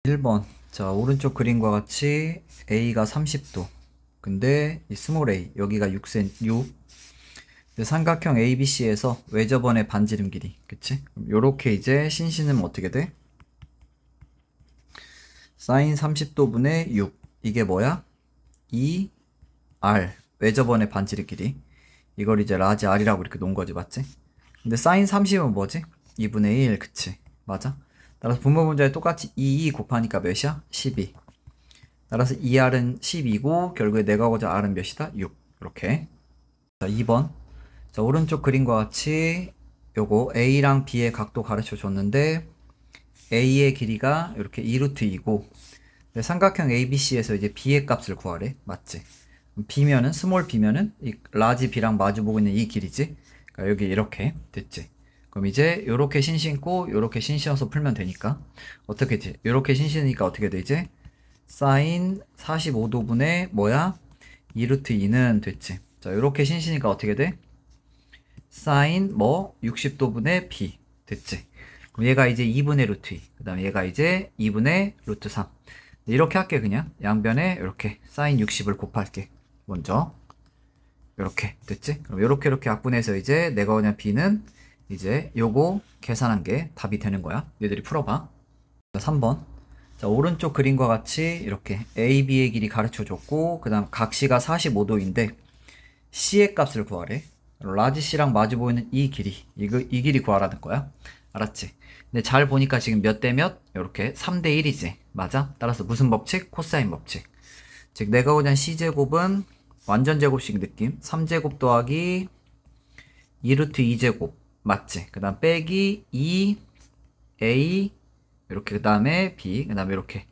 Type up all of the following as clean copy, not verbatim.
1번. 자, 오른쪽 그림과 같이 A가 30도. 근데 이 스몰 a, 여기가 6. 근데 삼각형 ABC에서 외접원의 반지름 길이. 그치? 그럼 요렇게 이제 신신은 어떻게 돼? 사인 30도분의 6. 이게 뭐야? 2R. 외접원의 반지름 길이. 이걸 이제 라지 R이라고 이렇게 놓은 거지, 맞지? 근데 사인 30은 뭐지? 2분의 1, 그치? 맞아? 따라서 분모 문제에 똑같이 2 곱하니까 몇이야? 12. 따라서 2R은 12고 결국에 내가 하고자 R은 몇이다? 6. 이렇게. 자, 2번. 자, 오른쪽 그림과 같이 요거 A랑 B의 각도 가르쳐 줬는데 A의 길이가 이렇게 2루트 2고 삼각형 ABC에서 이제 B의 값을 구하래. 맞지? B면은 스몰 B면은 이 라지 B랑 마주보고 있는 이 길이지. 그러니까 여기 이렇게 됐지. 그럼 이제 요렇게 신 신고 요렇게 신 씌워서 풀면 되니까 어떻게 돼? 요렇게 신 신으니까 어떻게 되지? 사인 45도분의 뭐야? 2루트 2는 됐지. 자, 요렇게 신 신이니까 어떻게 돼? 사인 뭐 60도분의 B 됐지. 그럼 얘가 이제 2분의 루트 2. 그 다음에 얘가 이제 2분의 루트 3. 이렇게 할게. 그냥 양변에 이렇게 사인 60을 곱할게. 먼저 이렇게 됐지. 그럼 이렇게 약분해서 이제 내가 그냥 B는 이제 요거 계산한 게 답이 되는 거야. 얘들이 풀어봐. 3번. 자, 오른쪽 그림과 같이 이렇게 A, B의 길이 가르쳐 줬고 그 다음 각시가 45도인데 C의 값을 구하래. 라지 C랑 마주 보이는 이 길이, 이 길이 구하라는 거야. 알았지? 근데 잘 보니까 지금 몇 대 몇? 이렇게 3대 1이지. 맞아? 따라서 무슨 법칙? 코사인 법칙. 즉 내가 보자는 C제곱은 완전 제곱식 느낌. 3제곱 더하기 2루트 2제곱. 맞지? 그 다음 빼기 2A 이렇게 그 다음에 B 그 다음에 이렇게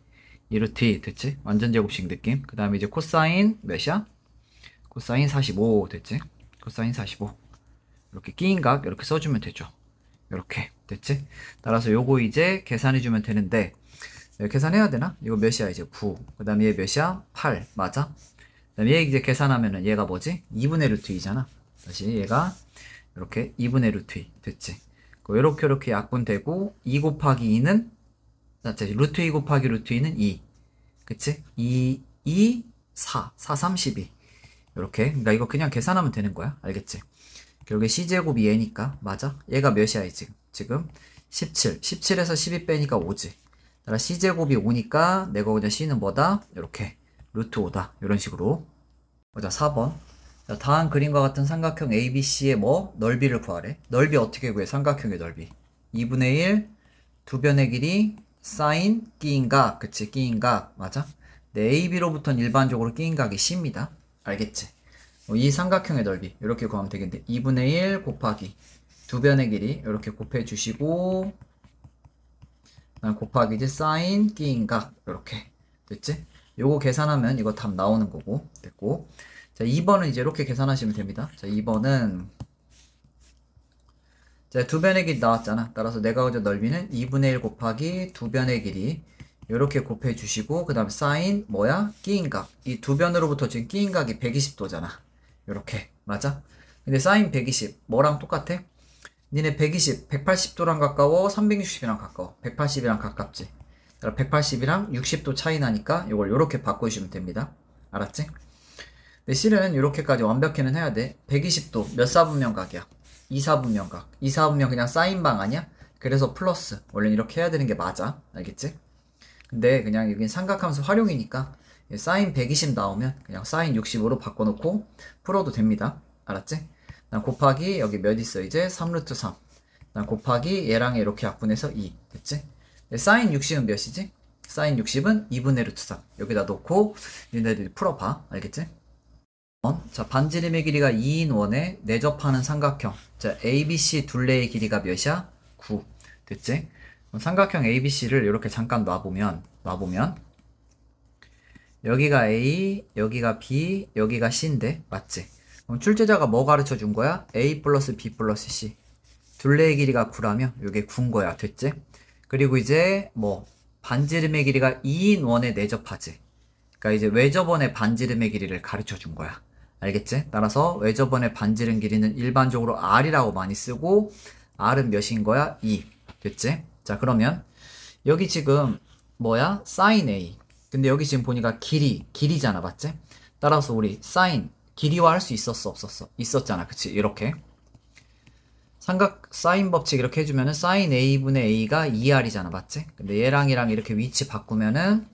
2루트 2 됐지? 완전 제곱식 느낌. 그 다음에 이제 코사인 몇이야? 코사인 45 됐지? 코사인 45 이렇게 끼인각 이렇게 써주면 되죠. 이렇게 됐지? 따라서 요거 이제 계산해주면 되는데 계산해야 되나? 이거 몇이야? 이제 9. 그 다음에 얘 몇이야? 8 맞아? 그 다음에 얘 이제 계산하면은 얘가 뭐지? 2분의 루트 2잖아. 다시 얘가 이렇게 2분의 루트 2 됐지? 이렇게 약분되고 2 곱하기 2는 루트 2 곱하기 루트 2는 2 그치? 2, 4 32 이렇게. 그러니까 이거 그냥 계산하면 되는 거야. 알겠지? 결국에 C제곱이 얘니까 맞아? 얘가 몇이야 지금 17. 17에서 12 빼니까 5지. 따라 C제곱이 5니까 내가 그냥 C는 뭐다? 이렇게 루트 5다. 이런 식으로. 보자. 4번. 자, 다음 그림과 같은 삼각형 ABC의 뭐? 넓이를 구하래. 넓이 어떻게 구해? 삼각형의 넓이 2분의 1 두 변의 길이 사인 끼인각. 그치? 끼인각 맞아? 네, AB로부터는 일반적으로 끼인각이 C입니다. 알겠지? 이 삼각형의 넓이 이렇게 구하면 되겠는데 2분의 1 곱하기 두 변의 길이 이렇게 곱해 주시고 곱하기 이제 사인 끼인각 이렇게 됐지? 요거 계산하면 이거 답 나오는 거고 됐고. 자, 2번은 이제 이렇게 계산하시면 됩니다. 자, 2번은 자, 두 변의 길이 나왔잖아. 따라서 내가 어제 넓이는 2분의 1 곱하기 두 변의 길이 이렇게 곱해 주시고 그 다음에 사인 뭐야? 끼인각. 이 두 변으로부터 지금 끼인각이 120도잖아. 이렇게 맞아? 근데 사인 120 뭐랑 똑같아? 니네 120 180도랑 가까워 360이랑 가까워 180이랑 가깝지. 180이랑 60도 차이 나니까 이걸 이렇게 바꾸시면 됩니다. 알았지? 근데 실은 이렇게까지 완벽히는 해야 돼. 120도 몇 사분면 각이야? 2사분면 각. 2사분면 그냥 사인방 아니야? 그래서 플러스. 원래는 이렇게 해야 되는 게 맞아. 알겠지? 근데 그냥 여긴 삼각함수 활용이니까 사인 120 나오면 그냥 사인 60으로 바꿔놓고 풀어도 됩니다. 알았지? 난 곱하기 여기 몇 있어 이제 3루트 3. 난 곱하기 얘랑 이렇게 약분해서 2. 됐지? 사인 60은 몇이지? 사인 60은 2분의 루트 3. 여기다 놓고 니네들이 풀어봐. 알겠지? 자, 반지름의 길이가 2인 원에 내접하는 삼각형. 자, ABC 둘레의 길이가 몇이야? 9. 됐지? 삼각형 ABC를 이렇게 잠깐 놔보면 여기가 A, 여기가 B, 여기가 C인데 맞지? 그럼 출제자가 뭐 가르쳐 준 거야? A 플러스 B 플러스 C. 둘레의 길이가 9라면 이게 9인 거야. 됐지? 그리고 이제 뭐 반지름의 길이가 2인 원에 내접하지. 그러니까 이제 외접원의 반지름의 길이를 가르쳐 준 거야. 알겠지? 따라서 외접원의 반지름 길이는 일반적으로 R이라고 많이 쓰고 R은 몇인 거야? 2. 됐지? 자, 그러면 여기 지금 뭐야? sin A. 근데 여기 지금 보니까 길이잖아, 맞지? 따라서 우리 sin, 길이화 할 수 있었어, 없었어? 있었잖아, 그치? 이렇게. 삼각 사인 법칙 이렇게 해주면은 sin A분의 A가 2R이잖아, 맞지? 근데 얘랑 이렇게 위치 바꾸면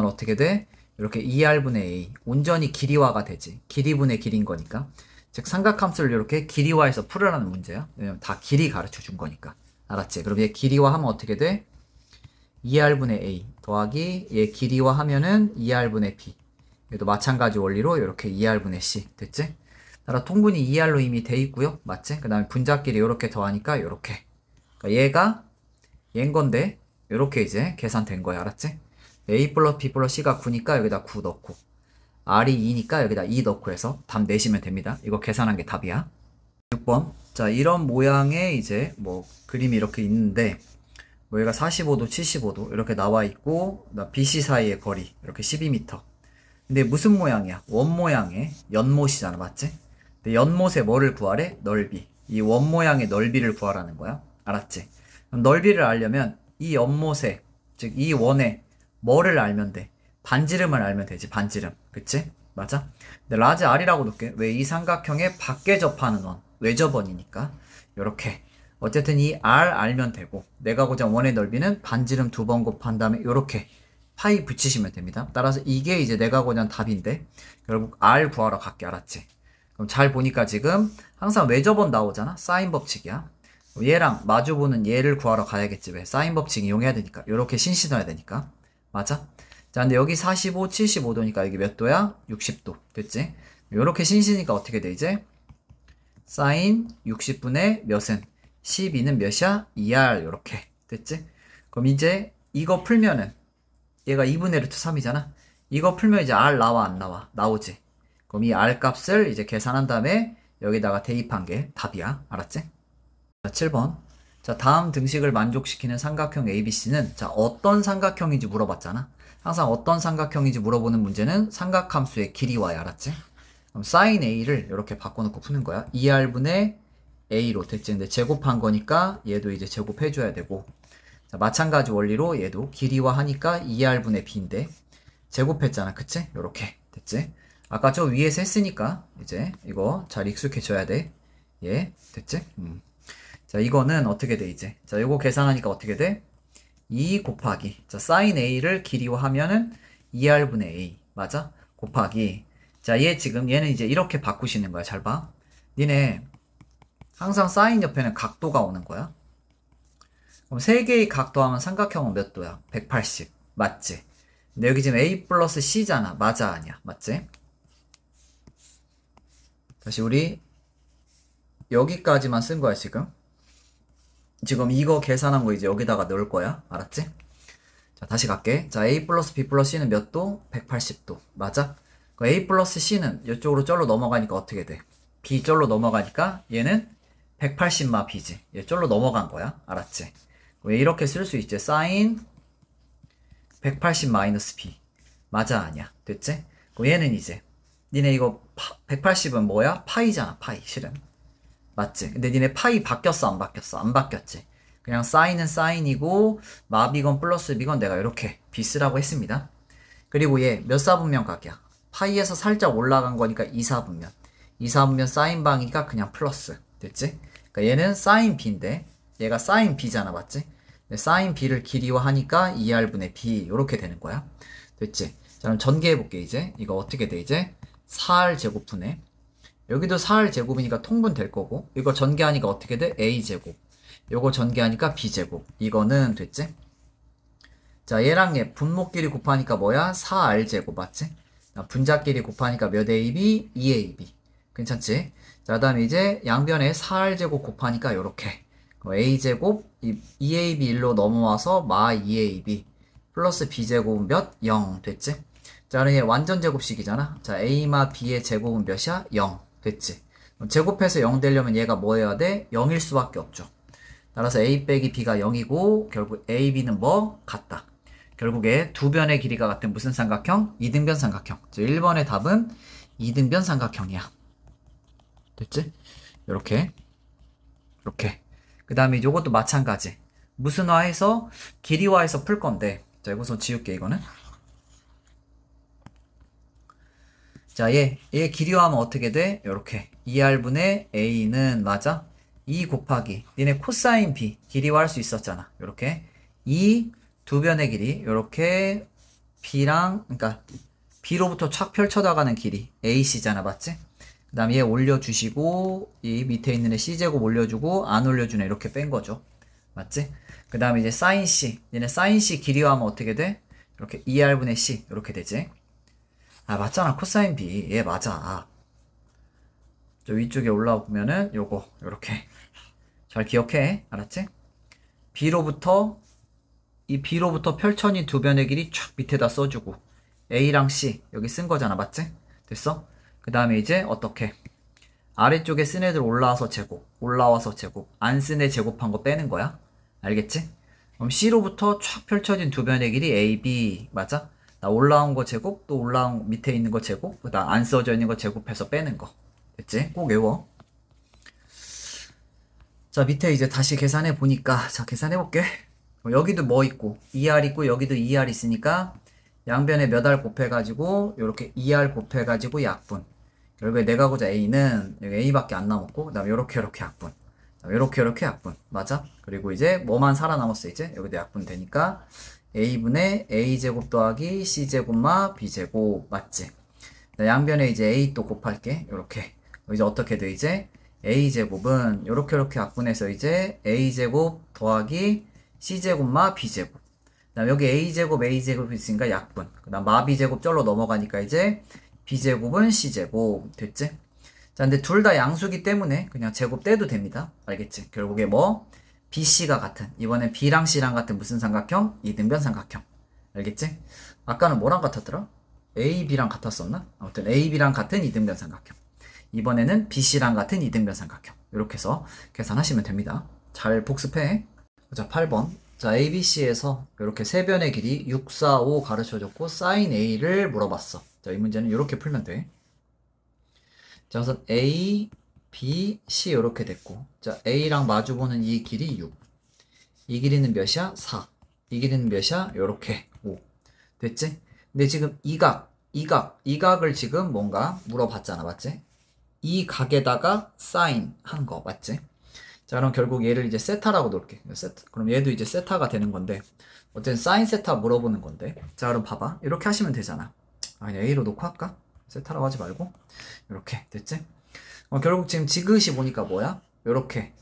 어떻게 돼? 이렇게 2R분의 A. 온전히 길이화가 되지. 길이분의 길인 거니까. 즉, 삼각함수를 이렇게 길이화해서 풀으라는 문제야. 왜냐면 다 길이 가르쳐 준 거니까. 알았지? 그럼 얘 길이화하면 어떻게 돼? 2R분의 A 더하기 얘 길이화하면은 2R분의 B. 얘도 마찬가지 원리로 이렇게 2R분의 C. 됐지? 따라 통분이 2R로 이미 돼 있고요. 맞지? 그 다음에 분자끼리 이렇게 더하니까 이렇게. 그러니까 얘가 얘인 건데 이렇게 이제 계산된 거야. 알았지? A 플러스 B 플러스 C가 9니까 여기다 9 넣고 R이 2니까 여기다 2 넣고 해서 답 내시면 됩니다. 이거 계산한 게 답이야. 6번. 자, 이런 모양의 이제 뭐 그림이 이렇게 있는데 뭐 얘가 45도, 75도 이렇게 나와 있고 BC 사이의 거리 이렇게 12m. 근데 무슨 모양이야? 원 모양의 연못이잖아, 맞지? 근데 연못의 뭐를 구하래? 넓이. 이 원 모양의 넓이를 구하라는 거야. 알았지? 그럼 넓이를 알려면 이 연못의, 즉 이 원의 뭐를 알면 돼? 반지름을 알면 되지, 반지름. 그치? 맞아? 근데 라지 R이라고 놓을게. 왜? 이 삼각형의 밖에 접하는 원, 외접원이니까. 요렇게. 어쨌든 이 R 알면 되고, 내가 고자 원의 넓이는 반지름 2번 곱한 다음에 요렇게 파이 붙이시면 됩니다. 따라서 이게 이제 내가 고자 답인데, 결국 R 구하러 갈게. 알았지? 그럼 잘 보니까 지금 항상 외접원 나오잖아? 사인 법칙이야. 얘랑 마주보는 얘를 구하러 가야겠지. 왜? 사인 법칙 이용해야 되니까. 요렇게 신신해야 되니까. 맞아? 자, 근데 여기 45, 75도니까 여기 몇 도야? 60도. 됐지? 요렇게 신시니까 어떻게 돼, 이제? 사인 60분의 몇은? 12는 몇이야? 2R. 요렇게. 됐지? 그럼 이제 이거 풀면은 얘가 2분의 루트 3이잖아? 이거 풀면 이제 R 나와, 안 나와? 나오지? 그럼 이 R 값을 이제 계산한 다음에 여기다가 대입한 게 답이야. 알았지? 자, 7번. 자, 다음 등식을 만족시키는 삼각형 ABC는 자, 어떤 삼각형인지 물어봤잖아. 항상 어떤 삼각형인지 물어보는 문제는 삼각함수의 길이와야. 알았지? 그럼 sin A를 이렇게 바꿔놓고 푸는 거야. 2R분의 A로 됐지? 근데 제곱한 거니까 얘도 이제 제곱해줘야 되고, 자, 마찬가지 원리로 얘도 길이화 하니까 2R분의 B인데 제곱했잖아. 그치? 요렇게 됐지? 아까 저 위에서 했으니까 이제 이거 잘 익숙해져야 돼. 예, 됐지? 자, 이거는 어떻게 돼, 이제? 자, 이거 계산하니까 어떻게 돼? 2 곱하기. 자, sin A를 길이화하면은 2R분의 A. 맞아? 곱하기. 자, 얘는 이제 이렇게 바꾸시는 거야. 잘 봐. 니네, 항상 sin 옆에는 각도가 오는 거야. 그럼 3개의 각도 하면 삼각형은 몇 도야? 180. 맞지? 근데 여기 지금 A 플러스 C잖아. 맞아, 아니야? 맞지? 다시 우리, 여기까지만 쓴 거야, 지금. 지금 이거 계산한 거 이제 여기다가 넣을 거야. 알았지? 자, 다시 갈게. 자, A 플러스 B 플러스 C는 몇 도? 180도. 맞아? A 플러스 C는 이쪽으로 쫄로 넘어가니까 어떻게 돼? B 쫄로 넘어가니까 얘는 180마 B지. 얘 쫄로 넘어간 거야. 알았지? 왜 이렇게 쓸 수 있지? sin 180 마이너스 B. 맞아, 아니야? 됐지? 얘는 이제 니네 이거 180은 뭐야? 파이잖아. 파이. 실은. 맞지? 근데 니네 파이 바뀌었어, 안 바뀌었어? 안 바뀌었지? 그냥 사인은 사인이고 마비건 플러스 비건 내가 이렇게 비스라고 했습니다. 그리고 얘 몇 사분면 각이야? 파이에서 살짝 올라간 거니까 2사분면. 2사분면 사인 방이니까 그냥 플러스. 됐지? 그러니까 얘는 사인 B인데 얘가 사인 B잖아, 맞지? 사인 B를 길이화하니까 2R분의 B 요렇게 되는 거야. 됐지? 자, 그럼 전개해볼게. 이제 이거 어떻게 돼? 이제 4R 제곱분의 여기도 4R 제곱이니까 통분 될 거고, 이거 전개하니까 어떻게 돼? A 제곱. 요거 전개하니까 B 제곱. 이거는 됐지? 자, 얘랑 얘 분모끼리 곱하니까 뭐야? 4R 제곱. 맞지? 분자끼리 곱하니까 몇 AB? 2AB. 괜찮지? 자, 그 다음에 이제 양변에 4R 제곱 곱하니까 요렇게. A 제곱, 2AB 1로 넘어와서 마 2AB. 플러스 B 제곱은 몇? 0. 됐지? 자, 그럼 얘 완전 제곱식이잖아. 자, A마 B의 제곱은 몇이야? 0. 됐지? 제곱해서 0 되려면 얘가 뭐 해야 돼? 0일 수밖에 없죠. 따라서 A 빼기 B가 0이고 결국 A, B는 뭐? 같다. 결국에 두 변의 길이가 같은 무슨 삼각형? 이등변 삼각형. 즉 1번의 답은 이등변 삼각형이야. 됐지? 요렇게 그 다음에 요것도 마찬가지. 무슨 화해서? 길이화해서 풀 건데. 자, 이거 우선 지울게, 이거는. 자, 얘 길이화하면 어떻게 돼? 요렇게. 2R분의 A는, 맞아? 2 곱하기. 니네 코사인 B. 길이화할 수 있었잖아. 요렇게. 2 두 변의 길이. 요렇게. B랑, 그러니까 B로부터 촥 펼쳐나가는 길이. AC잖아, 맞지? 그 다음에 얘 올려주시고, 이 밑에 있는 애 C제곱 올려주고, 안 올려주네. 이렇게 뺀 거죠. 맞지? 그 다음에 이제 사인 C. 얘네 사인 C 길이화하면 어떻게 돼? 이렇게 2R분의 C. 이렇게 되지. 아, 맞잖아. 코사인 B. 얘 맞아. 저 위쪽에 올라오면은 요거. 요렇게. 잘 기억해. 알았지? B로부터, 이 B로부터 펼쳐진 두 변의 길이 촥 밑에다 써주고, A랑 C. 여기 쓴 거잖아. 맞지? 됐어? 그 다음에 이제 어떻게? 아래쪽에 쓴 애들 올라와서 제곱, 올라와서 제곱, 안 쓴 애 제곱한 거 빼는 거야. 알겠지? 그럼 C로부터 쫙 펼쳐진 두 변의 길이 A, B, 맞아? 나 올라온 거 제곱, 또 올라온 밑에 있는 거 제곱, 그 다음 안 써져 있는 거 제곱해서 빼는 거. 됐지? 꼭 외워. 자, 밑에 이제 다시 계산해 보니까, 자, 계산해 볼게. 여기도 뭐 있고, 2R 있고, 여기도 2R 있으니까, 양변에 몇 R 곱해가지고, 요렇게 2R 곱해가지고 약분. 결국에 내가 고자 A는 여기 A밖에 안 남았고, 그 다음에 요렇게 약분. 요렇게 약분. 맞아? 그리고 이제 뭐만 살아남았어, 이제? 여기도 약분 되니까, A분의 A제곱 더하기 C제곱마 B제곱. 맞지? 양변에 이제 A 또 곱할게. 요렇게. 이제 어떻게 돼, 이제? A제곱은 요렇게 약분해서 이제 A제곱 더하기 C제곱마 B제곱. 그 다음 여기 A제곱이 있으니까 약분. 그 다음 마 B제곱 쩔로 넘어가니까 이제 B제곱은 C제곱. 됐지? 자, 근데 둘 다 양수기 때문에 그냥 제곱 떼도 됩니다. 알겠지? 결국에 뭐? BC가 같은, 이번엔 B랑 C랑 같은 무슨 삼각형? 이등변 삼각형. 알겠지? 아까는 뭐랑 같았더라? A, B랑 같았었나? 아무튼 A, B랑 같은 이등변 삼각형. 이번에는 BC랑 같은 이등변 삼각형. 이렇게 해서 계산하시면 됩니다. 잘 복습해. 자, 8번. 자, ABC에서 이렇게 세 변의 길이 6, 4, 5 가르쳐줬고 사인 A를 물어봤어. 자, 이 문제는 이렇게 풀면 돼. 자, 우선 A, B, C 이렇게 됐고, 자, A랑 마주보는 이 길이 6. 이 길이는 몇이야? 4. 이 길이는 몇이야? 요렇게 5. 됐지? 근데 지금 이 각을 지금 뭔가 물어봤잖아. 맞지? 이 각에다가 사인 한 거. 맞지? 자, 그럼 결국 얘를 이제 세타라고 놓을게. 세타. 그럼 얘도 이제 세타가 되는 건데, 어쨌든 사인 세타 물어보는 건데. 자, 그럼 봐봐. 이렇게 하시면 되잖아. 아니, A로 놓고 할까? 세타라고 하지 말고. 이렇게. 됐지? 결국 지금 지그시 보니까 뭐야? 요렇게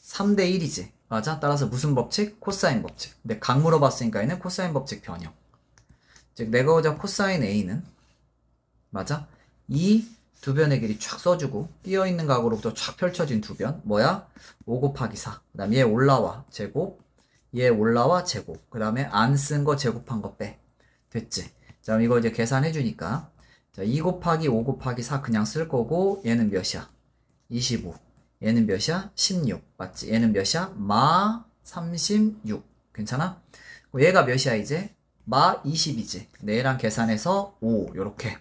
3대 1이지. 맞아? 따라서 무슨 법칙? 코사인 법칙. 근데 각 물어봤으니까 얘는 코사인 법칙 변형. 즉 내가 보자 코사인 A는, 맞아? 이 두 변의 길이 촥 써주고 띄어있는 각으로부터 촥 펼쳐진 두 변. 뭐야? 5 곱하기 4. 그 다음에 얘 올라와 제곱, 얘 올라와 제곱. 그 다음에 안 쓴 거 제곱한 거 빼. 됐지? 자, 그럼 이거 이제 계산해주니까, 자, 2 곱하기 5 곱하기 4 그냥 쓸 거고, 얘는 몇이야? 25. 얘는 몇이야? 16. 맞지? 얘는 몇이야? 마 36. 괜찮아? 얘가 몇이야, 이제? 마 20이지. 얘랑 계산해서 5. 요렇게.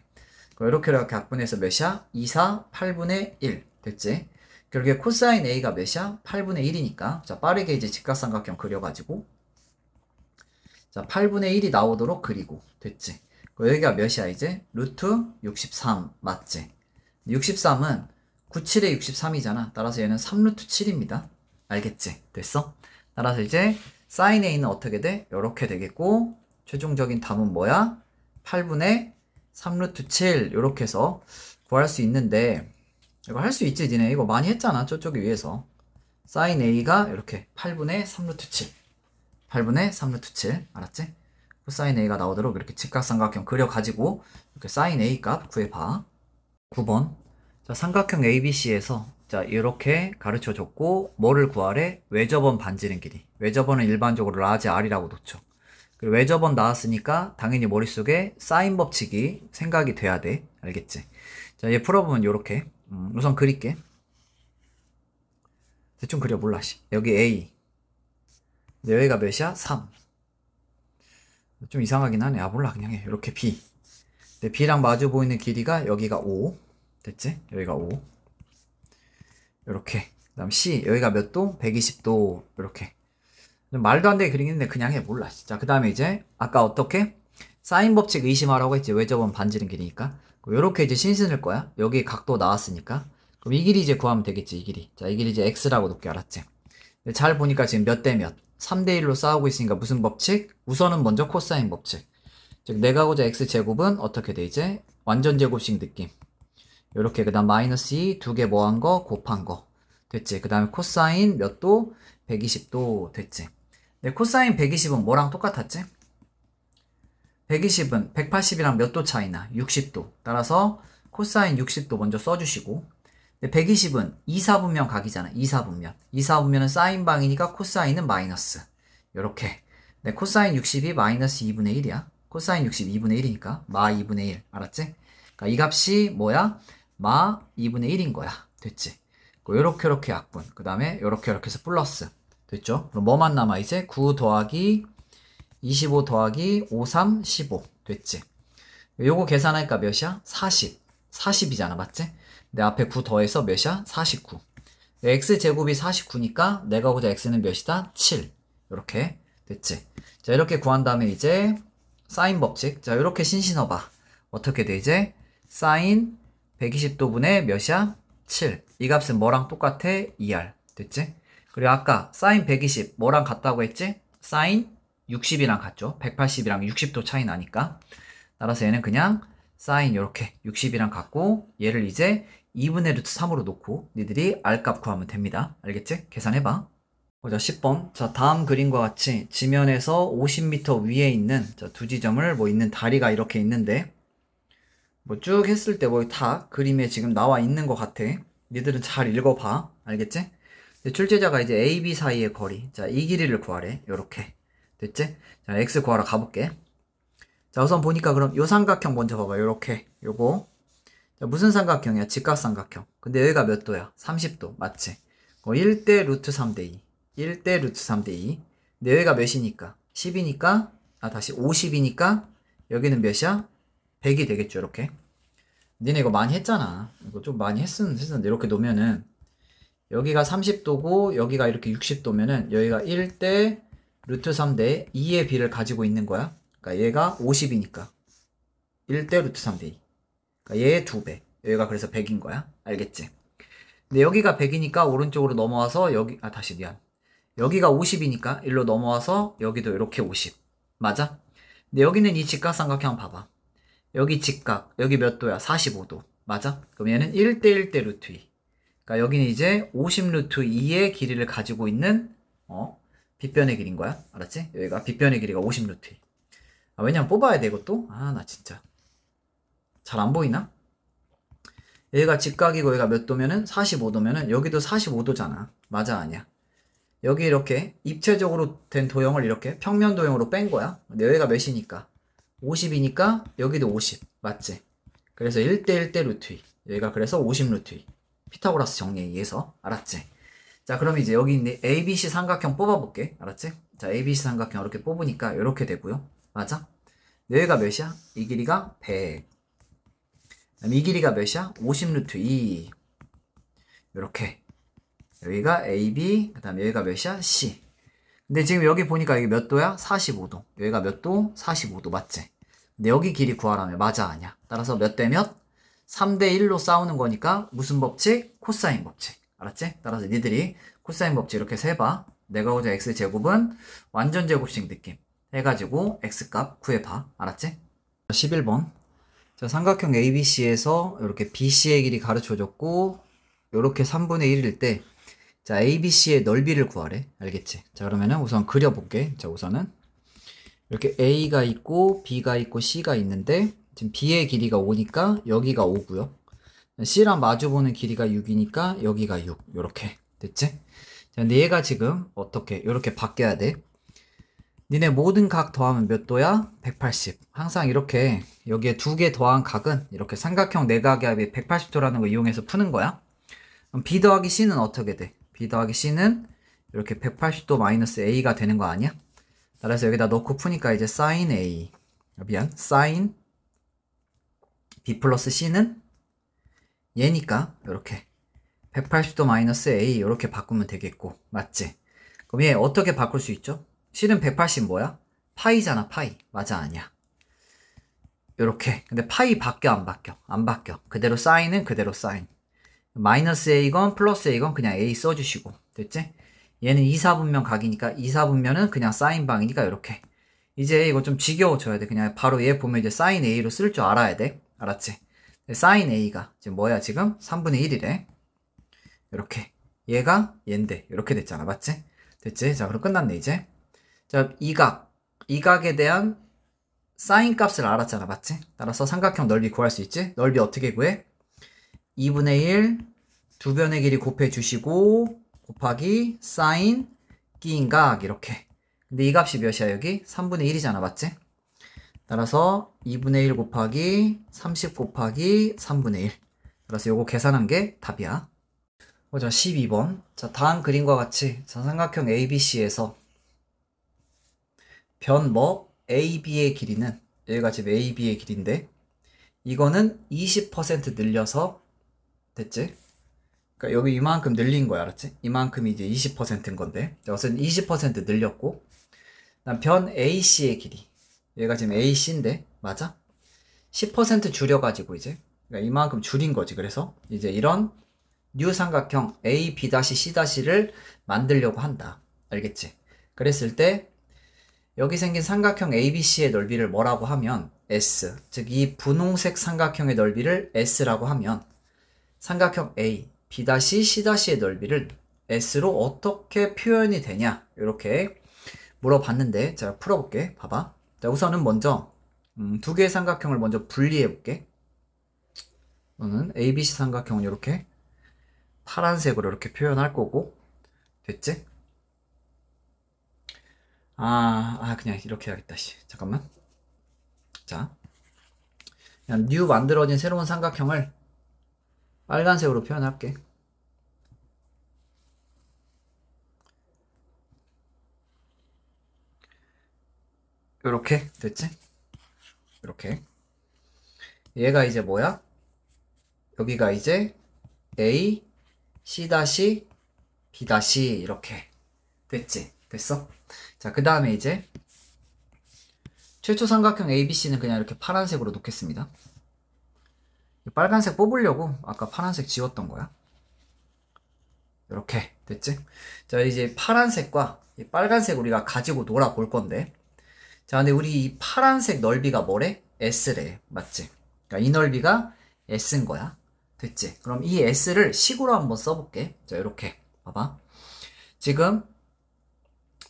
이렇게 약분해서 몇이야? 2, 4, 8분의 1. 됐지? 결국에 코사인 A가 몇이야? 8분의 1이니까. 자, 빠르게 이제 직각삼각형 그려가지고. 자, 8분의 1이 나오도록 그리고. 됐지? 여기가 몇이야, 이제? 루트 63. 맞지? 63은 97에 63이잖아. 따라서 얘는 3루트 7입니다. 알겠지? 됐어? 따라서 이제 사인 A는 어떻게 돼? 이렇게 되겠고, 최종적인 답은 뭐야? 8분의 3루트 7. 이렇게 해서 구할 수 있는데, 이거 할 수 있지, 니네? 이거 많이 했잖아, 저쪽에 위해서. 사인 A가 이렇게 8분의 3루트 7. 8분의 3루트 7. 알았지? 코사인 A가 나오도록 이렇게 직각삼각형 그려가지고 이렇게 사인 A 값 구해봐. 9번. 자, 삼각형 ABC에서 자, 이렇게 가르쳐줬고, 뭐를 구하래? 외접원 반지름 길이. 외접원은 일반적으로 라지 R이라고 놓죠. 그리고 외접원 나왔으니까 당연히 머릿속에 사인 법칙이 생각이 돼야 돼. 알겠지? 자, 얘 풀어보면 이렇게. 우선 그릴게. 대충 그려, 몰라, 씨. 여기 A. 여기가 몇이야? 3. 좀 이상하긴 하네. 아, 몰라, 그냥 해. 이렇게 B. 근데 B랑 마주 보이는 길이가 여기가 5. 됐지? 여기가 5. 이렇게. 그 다음 C. 여기가 몇 도? 120도. 이렇게. 말도 안 되게 그리는데 그냥 해. 몰라. 자, 그 다음에 이제 아까 어떻게? 사인 법칙 의심하라고 했지. 왜 저번 반지름 길이니까. 요렇게 이제 신신을 거야. 여기 각도 나왔으니까. 그럼 이 길이 이제 구하면 되겠지. 이 길이. 자, 이 길이 이제 x라고 놓게 알았지. 근데 잘 보니까 지금 몇 대 몇? 3대 1로 싸우고 있으니까 무슨 법칙? 우선은 먼저 코사인 법칙. 즉 내가 고자 x제곱은 어떻게 돼 이제? 완전 제곱식 느낌. 요렇게 그 다음 마이너스 2 두 개 뭐 한 거? 곱한 거. 됐지. 그 다음에 코사인 몇 도? 120도 됐지. 근데 코사인 120은 뭐랑 똑같았지? 120은 180이랑 몇 도 차이나? 60도. 따라서 코사인 60도 먼저 써주시고, 120은 2사분면 각이잖아. 2사분면. 2사분면은 사인방이니까 코사인은 마이너스. 요렇게. 네, 코사인 60이 마이너스 2분의 1이야. 코사인 60 2분의 1이니까 마 2분의 1. 알았지? 그러니까 이 값이 뭐야? 마 2분의 1인 거야. 됐지? 요렇게 약분. 그 다음에 요렇게 해서 플러스. 됐죠? 그럼 뭐만 남아 이제? 9 더하기 25 더하기 5, 3, 15. 됐지? 요거 계산하니까 몇이야? 40. 40이잖아. 맞지? 내 앞에 9 더해서 몇이야? 49. x제곱이 49니까 내가 보자 x는 몇이다? 7. 요렇게. 됐지? 자, 이렇게 구한 다음에 이제 사인 법칙. 자, 요렇게 신신어봐. 어떻게 돼 이제? 사인 120도분의 몇이야? 7. 이 값은 뭐랑 똑같아? 2r. 됐지? 그리고 아까 사인 120 뭐랑 같다고 했지? 사인 60이랑 같죠? 180이랑 60도 차이 나니까. 따라서 얘는 그냥 사인 요렇게 60이랑 같고 얘를 이제 2분의 루트 3으로 놓고 니들이 r값 구하면 됩니다. 알겠지? 계산해봐. 보자 10번. 자, 다음 그림과 같이 지면에서 50m 위에 있는 두 지점을 뭐 있는 다리가 이렇게 있는데 뭐 쭉 했을 때 뭐 다 그림에 지금 나와 있는 것 같아. 니들은 잘 읽어봐. 알겠지? 출제자가 이제 A, B 사이의 거리. 자, 이 길이를 구하래. 요렇게. 됐지? 자, x 구하러 가볼게. 자, 우선 보니까 그럼 요 삼각형 먼저 봐봐. 요렇게. 요거. 자, 무슨 삼각형이야? 직각삼각형. 근데 여기가 몇 도야? 30도. 맞지? 1대 루트 3대 2. 1대 루트 3대 2. 근데 여기가 몇이니까? 10이니까, 다시 50이니까, 여기는 몇이야? 100이 되겠죠, 이렇게. 니네 이거 많이 했잖아. 이거 좀 많이 했었는데, 이렇게 놓으면은, 여기가 30도고, 여기가 이렇게 60도면은, 여기가 1대 루트 3대 2의 비를 가지고 있는 거야. 그러니까 얘가 50이니까. 1대 루트 3대 2. 그러니까 얘의 2배. 여기가 그래서 100인 거야. 알겠지? 근데 여기가 100이니까 오른쪽으로 넘어와서 여기, 다시 미안. 여기가 50이니까 일로 넘어와서 여기도 이렇게 50. 맞아? 근데 여기는 이 직각삼각형 봐봐. 여기 직각, 여기 몇 도야? 45도. 맞아? 그럼 얘는 1대 1대 루트 2. 그러니까 여기는 이제 50 루트 2의 길이를 가지고 있는 빗변의 길인 거야. 알았지? 여기가 빗변의 길이가 50 루트 2. 왜냐면 뽑아야 돼 이것도. 나 진짜 잘 안 보이나? 얘가 직각이고 여기가 몇 도면은 45도면은 여기도 45도잖아. 맞아 아니야? 여기 이렇게 입체적으로 된 도형을 이렇게 평면 도형으로 뺀 거야. 근데 여기가 몇이니까? 50이니까 여기도 50. 맞지? 그래서 1대 1대 루트 2. 여기가 그래서 50 루트 2. 피타고라스 정리에 의해서. 알았지? 자, 그럼 이제 여기 있는 ABC 삼각형 뽑아볼게. 알았지? 자, ABC 삼각형 이렇게 뽑으니까 이렇게 되고요. 맞아? 여기가 몇이야? 이 길이가 100. 이 길이가 몇이야? 50 루트 2. 요렇게. 여기가 AB, 그 다음에 여기가 몇이야? C. 근데 지금 여기 보니까 여기 몇 도야? 45도. 여기가 몇 도? 45도. 맞지? 근데 여기 길이 구하라면 맞아, 아니야? 따라서 몇 대 몇? 3대 1로 싸우는 거니까 무슨 법칙? 코사인 법칙. 알았지? 따라서 니들이 코사인 법칙 이렇게 세봐. 내가 고자 x제곱은 완전 제곱식 느낌. 해가지고 x값 구해봐. 알았지? 11번. 자, 삼각형 ABC에서 이렇게 BC의 길이 가르쳐줬고 이렇게 3분의 1일 때 자, ABC의 넓이를 구하래. 알겠지? 자, 그러면은 우선 그려볼게. 자, 우선은 이렇게 A가 있고 B가 있고 C가 있는데 지금 B의 길이가 5니까 여기가 5고요. C랑 마주보는 길이가 6이니까 여기가 6. 요렇게. 됐지? 자, 근데 얘가 지금 어떻게 요렇게 바뀌어야 돼. 니네 모든 각 더하면 몇 도야? 180. 항상 이렇게 여기에 두 개 더한 각은 이렇게 삼각형 내각의 합이 180도라는 거 이용해서 푸는 거야. 그럼 B 더하기 C는 어떻게 돼? B 더하기 C는 이렇게 180도 마이너스 A가 되는 거 아니야? 따라서 여기다 넣고 푸니까 이제 sin A. 미안. sin B 플러스 C는 얘니까 이렇게 180도 마이너스 A 이렇게 바꾸면 되겠고. 맞지? 그럼 얘 어떻게 바꿀 수 있죠? C는 180 뭐야? 파이잖아, 파이. 맞아, 아니야. 요렇게. 근데 파이 바뀌어, 안 바뀌어? 안 바뀌어. 그대로 사인은 그대로 사인. 마이너스 A건 플러스 A건 그냥 A 써주시고. 됐지? 얘는 2, 4분면 각이니까 2, 4분면은 그냥 사인 방이니까 요렇게. 이제 이거 좀 지겨워져야 돼. 그냥 바로 얘 보면 이제 사인 A로 쓸 줄 알아야 돼. 알았지? 사인 A가 지금 뭐야, 지금? 3분의 1이래. 요렇게. 얘가 얘인데. 요렇게 됐잖아. 맞지? 됐지? 자, 그럼 끝났네, 이제. 자, 이각에 대한 사인 값을 알았잖아. 맞지? 따라서 삼각형 넓이 구할 수 있지? 넓이 어떻게 구해? 2분의 1 두 변의 길이 곱해 주시고 곱하기 사인 끼인 각 이렇게. 근데 이 값이 몇이야 여기? 3분의 1이잖아. 맞지? 따라서 2분의 1 곱하기 30 곱하기 3분의 1. 따라서 요거 계산한 게 답이야. 자, 12번. 자, 다음 그림과 같이 삼각형 ABC에서 변 AB의 길이는 여기가 지금 AB의 길인데 이거는 20% 늘려서 됐지? 그러니까 여기 이만큼 늘린 거야. 알았지? 이만큼이 이제 20%인 건데 여기서는 20% 늘렸고 그다음 변 AC의 길이 얘가 지금 AC인데 맞아? 10% 줄여가지고 이제 그러니까 이만큼 줄인 거지. 그래서 이제 이런 뉴 삼각형 A, B-C-를 만들려고 한다. 알겠지? 그랬을 때 여기 생긴 삼각형 ABC의 넓이를 뭐라고 하면 S, 즉 이 분홍색 삼각형의 넓이를 S라고 하면 삼각형 A, B-C-의 넓이를 S로 어떻게 표현이 되냐 이렇게 물어봤는데 제가 풀어볼게. 봐봐. 자, 우선은 먼저 두 개의 삼각형을 먼저 분리해볼게. 저는 ABC 삼각형은 이렇게 파란색으로 이렇게 표현할 거고 됐지? 그냥 이렇게 해야겠다. 잠깐만. 자, 그냥 뉴 만들어진 새로운 삼각형을 빨간색으로 표현할게. 요렇게 됐지? 이렇게. 얘가 이제 뭐야? 여기가 이제 A, C-, B- 이렇게 됐지? 됐어? 자, 그 다음에 이제 최초 삼각형 ABC는 그냥 이렇게 파란색으로 놓겠습니다. 빨간색 뽑으려고 아까 파란색 지웠던 거야. 이렇게 됐지? 자, 이제 파란색과 이 빨간색 우리가 가지고 놀아볼 건데 자, 근데 우리 이 파란색 넓이가 뭐래? S래. 맞지? 그러니까 이 넓이가 S인 거야. 됐지? 그럼 이 S를 식으로 한번 써볼게. 자, 이렇게 봐봐. 지금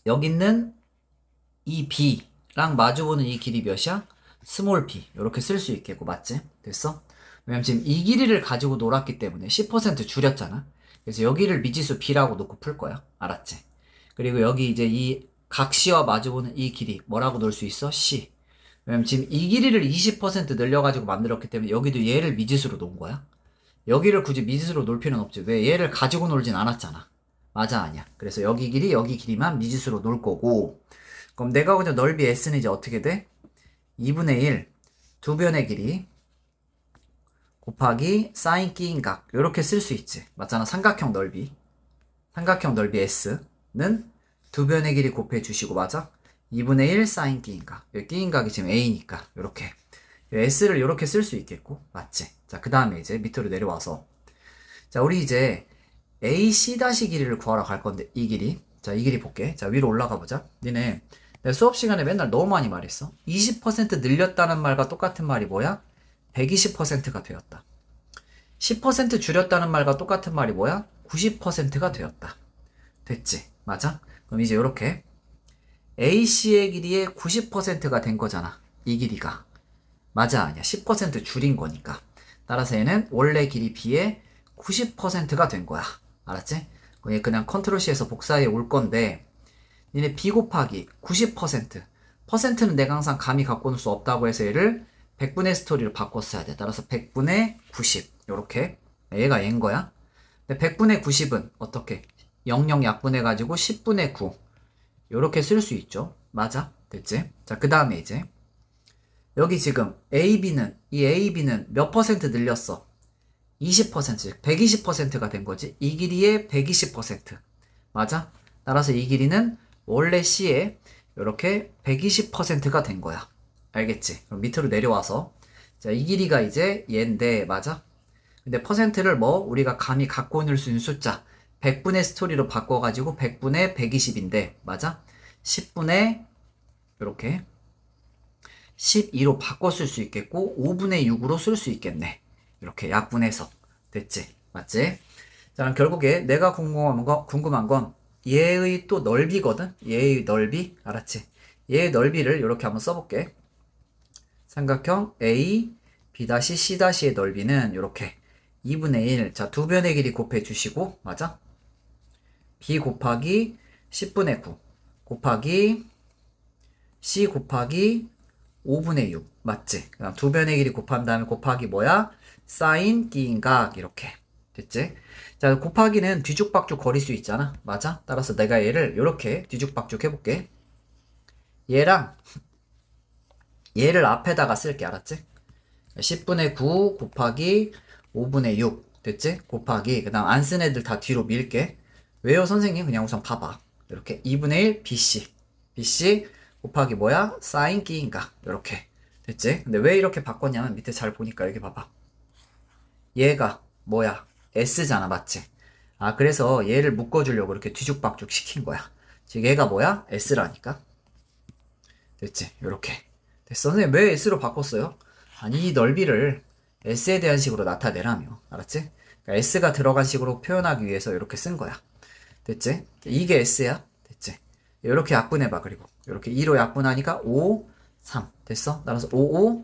여기 있는 이 B랑 마주보는 이 길이 몇이야? 스몰 b 이렇게 쓸 수 있겠고 맞지? 됐어? 왜냐면 지금 이 길이를 가지고 놀았기 때문에 10% 줄였잖아. 그래서 여기를 미지수 B라고 놓고 풀 거야. 알았지? 그리고 여기 이제 이 각시와 마주보는 이 길이 뭐라고 놓을 수 있어? C. 왜냐면 지금 이 길이를 20% 늘려가지고 만들었기 때문에 여기도 얘를 미지수로 놓은 거야. 여기를 굳이 미지수로 놓을 필요는 없지. 왜? 얘를 가지고 놀진 않았잖아. 맞아, 아니야. 그래서 여기 길이, 여기 길이만 미지수로 놓을 거고 그럼 내가 그냥 넓이 S는 이제 어떻게 돼? 2분의 1 두 변의 길이 곱하기 사인 끼인 각 이렇게 쓸 수 있지. 맞잖아. 삼각형 넓이 S는 두 변의 길이 곱해 주시고 맞아? 2분의 1 사인 끼인 각 여기 끼인 각이 지금 A니까 이렇게 S를 이렇게 쓸 수 있겠고 맞지? 자, 그 다음에 이제 밑으로 내려와서 자, 우리 이제 AC- 길이를 구하러 갈 건데 이 길이 자, 이 길이 볼게. 자, 위로 올라가 보자. 니네 내가 수업 시간에 맨날 너무 많이 말했어. 20% 늘렸다는 말과 똑같은 말이 뭐야? 120%가 되었다. 10% 줄였다는 말과 똑같은 말이 뭐야? 90%가 되었다. 됐지? 맞아? 그럼 이제 이렇게 AC의 길이의 90%가 된 거잖아. 이 길이가. 맞아, 아니야? 10% 줄인 거니까. 따라서 얘는 원래 길이 B의 90%가 된 거야. 알았지? 그냥 컨트롤 C에서 복사해 올 건데 니네 B 곱하기 90% 퍼센트는 내가 항상 감히 갖고 놀 수 없다고 해서 얘를 100분의 스토리로 바꿨어야 돼. 따라서 100분의 90 요렇게 얘가 얘인 거야. 근데 100분의 90은 어떻게? 00 약분해가지고 10분의 9 요렇게 쓸 수 있죠. 맞아? 됐지? 자, 그 다음에 이제 여기 지금 이 AB는 몇 퍼센트 늘렸어? 20%, 120%가 된 거지. 이 길이의 120%. 맞아? 따라서 이 길이는 원래 C에 이렇게 120%가 된 거야. 알겠지? 그럼 밑으로 내려와서 자, 이 길이가 이제 얘인데 맞아? 근데 퍼센트를 뭐 우리가 감히 갖고 있을 수 있는 숫자 100분의 스토리로 바꿔가지고 100분의 120인데 맞아? 10분의 이렇게 12로 바꿔 쓸 수 있겠고 5분의 6으로 쓸 수 있겠네. 이렇게 약분해서 됐지? 맞지? 자, 그럼 결국에 내가 궁금한 건 얘의 또 넓이거든? 얘의 넓이 알았지? 얘의 넓이를 이렇게 한번 써볼게. 삼각형 A, B-C-의 넓이는 이렇게 2분의 1. 자, 두 변의 길이 곱해 주시고 맞아? B 곱하기 10분의 9 곱하기 C 곱하기 5분의 6 맞지? 그다음 두 변의 길이 곱한 다음에 곱하기 뭐야? 사인 끼인각 이렇게 됐지? 자, 곱하기는 뒤죽박죽 거릴 수 있잖아 맞아? 따라서 내가 얘를 이렇게 뒤죽박죽 해볼게. 얘를 앞에다가 쓸게 알았지? 10분의 9 곱하기 5분의 6 됐지? 곱하기 그 다음 안 쓴 애들 다 뒤로 밀게. 왜요 선생님? 그냥 우선 봐봐. 이렇게 2분의 1 BC 곱하기 뭐야? 사인 끼인각 이렇게 됐지? 근데 왜 이렇게 바꿨냐면 밑에 잘 보니까 여기 봐봐. 얘가 뭐야? S잖아 맞지? 아 그래서 얘를 묶어주려고 이렇게 뒤죽박죽 시킨 거야. 즉 얘가 뭐야? S라니까. 됐지? 이렇게 됐어. 선생님 왜 S로 바꿨어요? 아니 이 넓이를 S에 대한 식으로 나타내라며 알았지? 그러니까 S가 들어간 식으로 표현하기 위해서 이렇게 쓴 거야. 됐지? 이게 S야. 됐지? 이렇게 약분해봐. 그리고 이렇게 2로 약분하니까 5, 3 됐어? 따라서 5,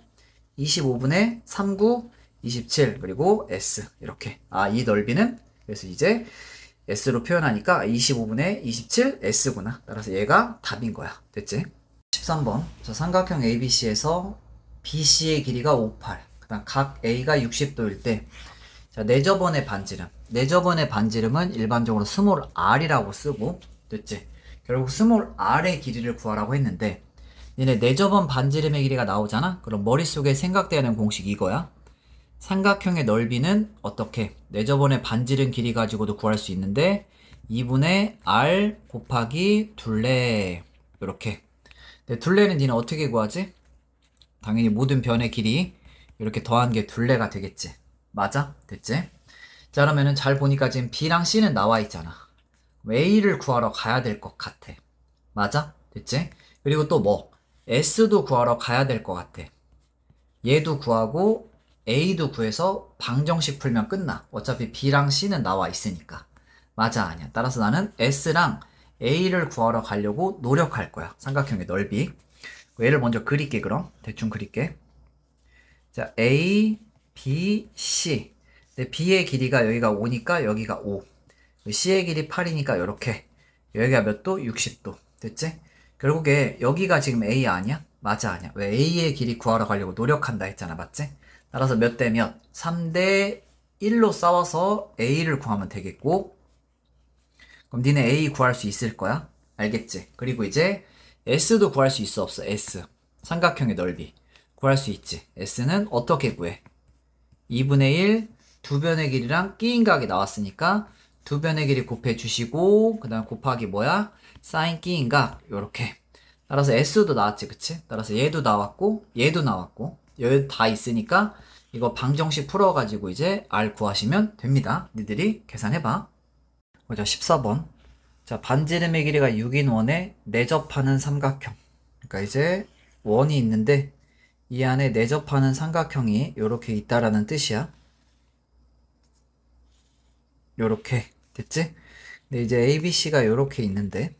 25분의 39, 27 그리고 S 이렇게 이 넓이는 그래서 이제 S로 표현하니까 25분의 27 S구나. 따라서 얘가 답인 거야. 됐지? 13번 자, 삼각형 ABC에서 BC의 길이가 58 그 다음 각 A가 60도일 때 자, 내저번의 반지름은 일반적으로 스몰 r이라고 쓰고 됐지? 결국 스몰 r의 길이를 구하라고 했는데 얘네 내저번 반지름의 길이가 나오잖아? 그럼 머릿속에 생각되는 공식 이거야. 삼각형의 넓이는 어떻게? 내저번의 반지름 길이 가지고도 구할 수 있는데 2분의 r 곱하기 둘레 이렇게. 둘레는 니는 어떻게 구하지? 당연히 모든 변의 길이 이렇게 더한 게 둘레가 되겠지. 맞아? 됐지? 자 그러면은 잘 보니까 지금 B랑 C는 나와 있잖아. A를 구하러 가야 될 것 같아. 맞아? 됐지? 그리고 또 뭐? S도 구하러 가야 될 것 같아. 얘도 구하고 A도 구해서 방정식 풀면 끝나. 어차피 B랑 C는 나와 있으니까. 맞아 아니야. 따라서 나는 S랑 A를 구하러 가려고 노력할 거야. 삼각형의 넓이. 얘를 먼저 그릴게 그럼. 대충 그릴게. 자, A, B, C. 근데 B의 길이가 여기가 5니까 여기가 5. C의 길이 8이니까 이렇게. 여기가 몇 도? 60도. 됐지? 결국에 여기가 지금 A 아니야? 맞아 아니야. 왜 A의 길이 구하러 가려고 노력한다 했잖아. 맞지? 따라서 몇 대 몇? 3대 1로 싸워서 A를 구하면 되겠고 그럼 니네 A 구할 수 있을 거야? 알겠지? 그리고 이제 S도 구할 수 있어 없어? S 삼각형의 넓이 구할 수 있지. S는 어떻게 구해? 2분의 1 두 변의 길이랑 끼인각이 나왔으니까 두 변의 길이 곱해 주시고 그 다음 곱하기 뭐야? 사인 끼인각 요렇게. 따라서 S도 나왔지 그치? 따라서 얘도 나왔고 얘도 나왔고 여기 다 있으니까 이거 방정식 풀어가지고 이제 R 구하시면 됩니다. 니들이 계산해봐. 자 14번 자 반지름의 길이가 6인 원에 내접하는 삼각형. 그러니까 이제 원이 있는데 이 안에 내접하는 삼각형이 요렇게 있다라는 뜻이야. 요렇게 됐지? 근데 이제 ABC가 요렇게 있는데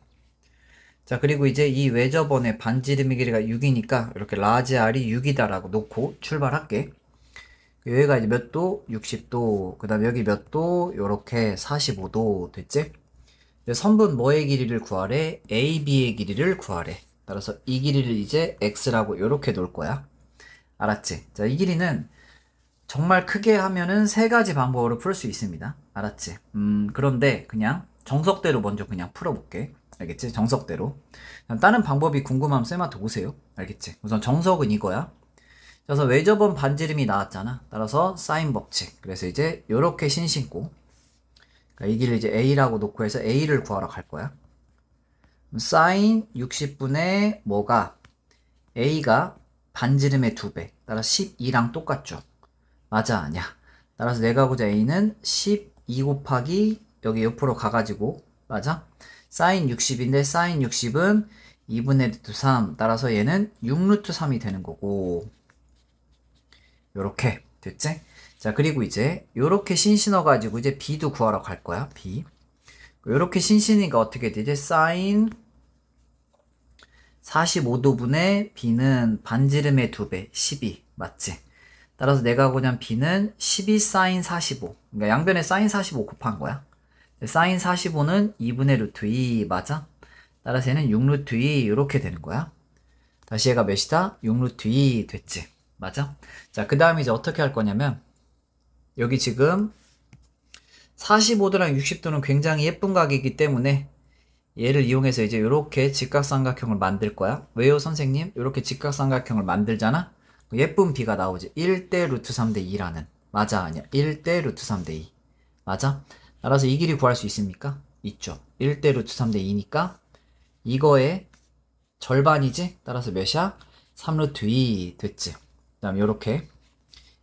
자 그리고 이제 이 외접원의 반지름의 길이가 6이니까 이렇게 라지 R이 6이다라고 놓고 출발할게. 여기가 이제 몇 도? 60도. 그 다음 여기 몇 도? 요렇게 45도 됐지? 선분 뭐의 길이를 구하래? AB의 길이를 구하래. 따라서 이 길이를 이제 X라고 요렇게 놓을 거야. 알았지? 자, 이 길이는 정말 크게 하면은 세 가지 방법으로 풀 수 있습니다. 알았지? 그런데 그냥 정석대로 먼저 그냥 풀어볼게. 알겠지? 정석대로. 다른 방법이 궁금하면 쌤한테 오세요. 알겠지? 우선 정석은 이거야. 그래서 외접원 반지름이 나왔잖아. 따라서 사인 법칙. 그래서 이제 요렇게 신신고 그러니까 이 길을 이제 A라고 놓고 해서 A를 구하러 갈 거야. 사인 60분의 뭐가 a가 반지름의 2배 따라서 12랑 똑같죠. 맞아 아니야. 따라서 내가 보자 a는 12 곱하기 여기 옆으로 가가지고 맞아? 사인 60인데 사인 60은 2분의 루트 3 따라서 얘는 6루트 3이 되는 거고 요렇게 됐지? 자 그리고 이제 요렇게 신신어 가지고 이제 b도 구하러 갈 거야. b 요렇게 신신이니까 어떻게 되지? 사인 45도분의 b는 반지름의 2배 12 맞지? 따라서 내가 보자면 b는 12 사인 45 그러니까 양변에 사인 45 곱한 거야. 사인 45는 2분의 루트 2 맞아? 따라서 얘는 6루트 2 이렇게 되는 거야. 다시 얘가 몇이다? 6루트 2 됐지? 맞아? 자 그 다음에 이제 어떻게 할 거냐면 여기 지금 45도랑 60도는 굉장히 예쁜 각이기 때문에 얘를 이용해서 이제 이렇게 직각삼각형을 만들 거야. 왜요 선생님? 이렇게 직각삼각형을 만들잖아? 예쁜 b가 나오지. 1대 루트 3대 2라는. 맞아 아니야? 1대 루트 3대 2 맞아? 따라서 이 길이 구할 수 있습니까? 있죠. 1대 루트 3대 2니까 이거의 절반이지? 따라서 몇이야? 3루트 2 됐지. 그 다음에 요렇게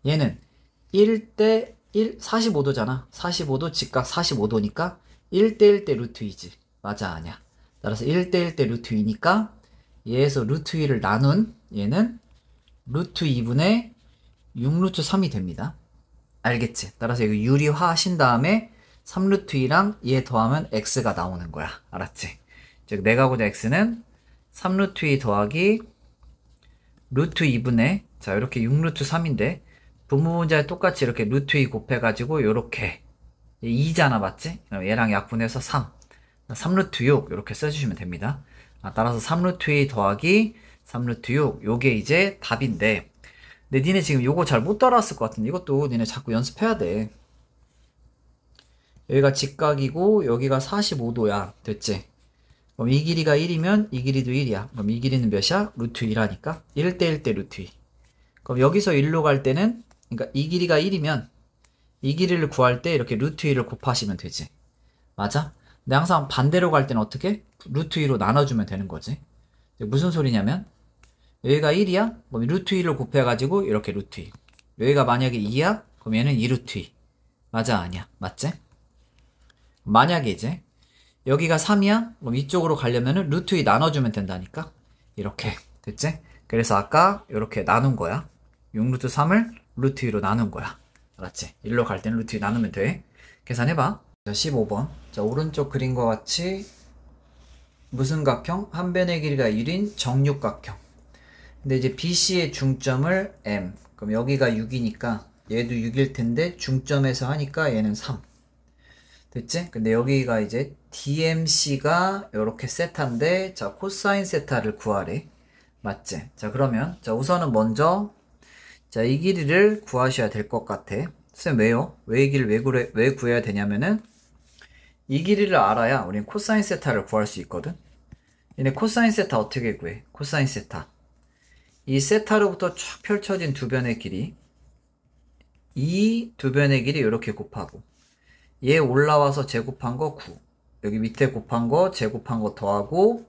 얘는 1대 1 45도잖아. 45도 직각 45도니까 1대 1대 루트 2지. 맞아 아니야. 따라서 1대 1대 루트 2니까 얘에서 루트 2를 나눈 얘는 루트 2분의 6루트 3이 됩니다. 알겠지? 따라서 이거 유리화 하신 다음에 3루트 2랑 얘 더하면 x가 나오는 거야. 알았지? 즉 내가 보자 x는 3루트 2 더하기 루트 2분의 자 이렇게 6루트 3인데 분모분자에 똑같이 이렇게 루트 2 곱해가지고 요렇게 2잖아 맞지? 얘랑 약분해서 3 3루트 6 이렇게 써주시면 됩니다. 따라서 3루트 2 더하기 3루트 6 요게 이제 답인데 근데 니네 지금 요거 잘 못 따라왔을 것 같은데 이것도 니네 자꾸 연습해야 돼. 여기가 직각이고 여기가 45도야 됐지? 그럼 이 길이가 1이면 이 길이도 1이야. 그럼 이 길이는 몇이야? 루트 2라니까 1대 1대 루트 2. 그럼 여기서 1로 갈 때는 그러니까 이 길이가 1이면 이 길이를 구할 때 이렇게 루트 2를 곱하시면 되지. 맞아? 근데 항상 반대로 갈 때는 어떻게? 루트 2로 나눠주면 되는 거지. 무슨 소리냐면 여기가 1이야? 그럼 루트 2를 곱해가지고 이렇게 루트 2. 여기가 만약에 2야? 그럼 얘는 2루트 2. 맞아 아니야? 맞지? 만약에 이제 여기가 3이야? 그럼 이쪽으로 가려면은 루트 2 나눠주면 된다니까? 이렇게 됐지? 그래서 아까 이렇게 나눈 거야. 6루트 3을 루트 2로 나눈 거야. 알았지? 1로 갈 때는 루트 2 나누면 돼. 계산해봐. 자, 15번. 자, 오른쪽 그림과 같이 무슨 각형? 한 변의 길이가 1인 정육각형. 근데 이제 BC의 중점을 M. 그럼 여기가 6이니까 얘도 6일 텐데 중점에서 하니까 얘는 3. 됐지? 근데 여기가 이제 DMC가 이렇게 세타인데 자 코사인 세타를 구하래. 맞지? 자 그러면 자 우선은 먼저 자 이 길이를 구하셔야 될 것 같아. 쌤 왜요? 왜 이 길이를 왜 구해야 되냐면은 이 길이를 알아야 우리는 코사인 세타를 구할 수 있거든. 얘네 코사인 세타 어떻게 구해? 코사인 세타 이 세타로부터 쫙 펼쳐진 두 변의 길이 이 두 변의 길이 이렇게 곱하고 얘 올라와서 제곱한 거 9 여기 밑에 곱한 거 제곱한 거 더하고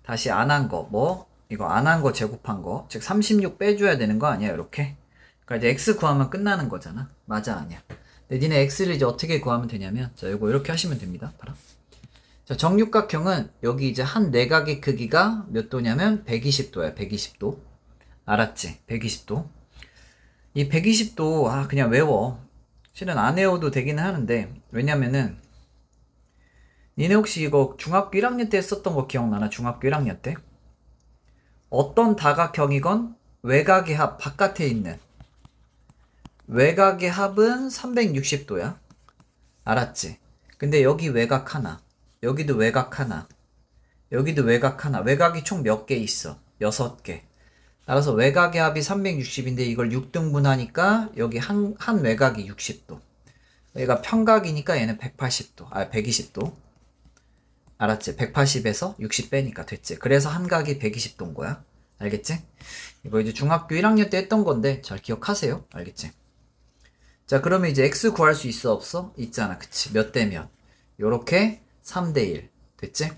다시 안 한 거 뭐 이거 안 한 거 제곱한 거 즉 36 빼줘야 되는 거 아니야 이렇게. 그러니까 이제 x 구하면 끝나는 거잖아. 맞아 아니야? 근데 니네 x를 이제 어떻게 구하면 되냐면 자 이거 이렇게 하시면 됩니다. 봐라. 자 정육각형은 여기 이제 한 내각의 크기가 몇 도냐면 120도야 120도. 알았지? 120도. 이 120도 아 그냥 외워. 실은 안 외워도 되기는 하는데 왜냐면은 니네 혹시 이거 중학교 1학년 때 썼던 거 기억나나? 중학교 1학년 때 어떤 다각형이건 외곽의 합 바깥에 있는 외곽의 합은 360도야. 알았지? 근데 여기 외곽 하나 여기도 외곽 하나 여기도 외곽 하나 외곽이 총 몇 개 있어? 6개. 따라서 외곽의 합이 360인데 이걸 6등분 하니까 여기 한 외곽이 60도. 얘가 평각이니까 얘는 180도. 아, 120도. 알았지? 180에서 60 빼니까 됐지? 그래서 한 각이 120도인 거야. 알겠지? 이거 이제 중학교 1학년 때 했던 건데 잘 기억하세요. 알겠지? 자, 그러면 이제 x 구할 수 있어? 없어? 있잖아. 그치? 몇 대 몇? 요렇게 3대 1. 됐지?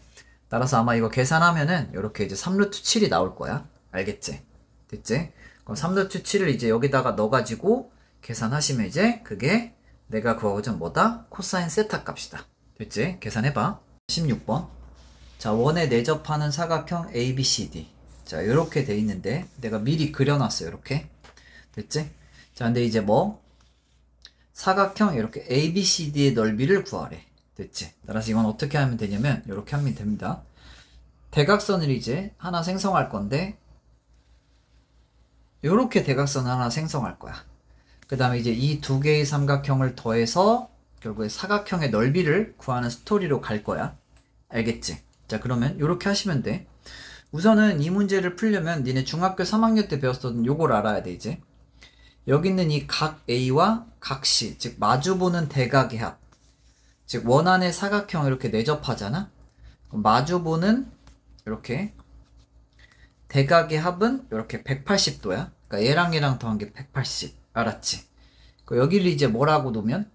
따라서 아마 이거 계산하면은 이렇게 이제 3루트 7이 나올 거야. 알겠지? 됐지? 그럼 3루트 7을 이제 여기다가 넣어가지고 계산하시면 이제 그게 내가 구하고자 뭐다? 코사인 세타 값이다. 됐지? 계산해봐. 16번. 자, 원에 내접하는 사각형 ABCD. 자, 요렇게 돼 있는데 내가 미리 그려놨어요. 이렇게. 됐지? 자, 근데 이제 뭐 사각형 이렇게 ABCD의 넓이를 구하래. 됐지? 따라서 이건 어떻게 하면 되냐면 이렇게 하면 됩니다. 대각선을 이제 하나 생성할 건데 요렇게 대각선을 하나 생성할 거야. 그 다음에 이제 이 두 개의 삼각형을 더해서 결국에 사각형의 넓이를 구하는 스토리로 갈 거야. 알겠지? 자, 그러면 요렇게 하시면 돼. 우선은 이 문제를 풀려면 니네 중학교 3학년 때 배웠었던 요걸 알아야 돼. 이제 여기 있는 이 각 A와 각 C, 즉 마주보는 대각의 합, 즉 원안의 사각형 이렇게 내접하잖아. 그럼 마주보는 이렇게 대각의 합은 이렇게 180도야. 그러니까 얘랑 더한 게 180. 알았지? 여기를 이제 뭐라고 놓으면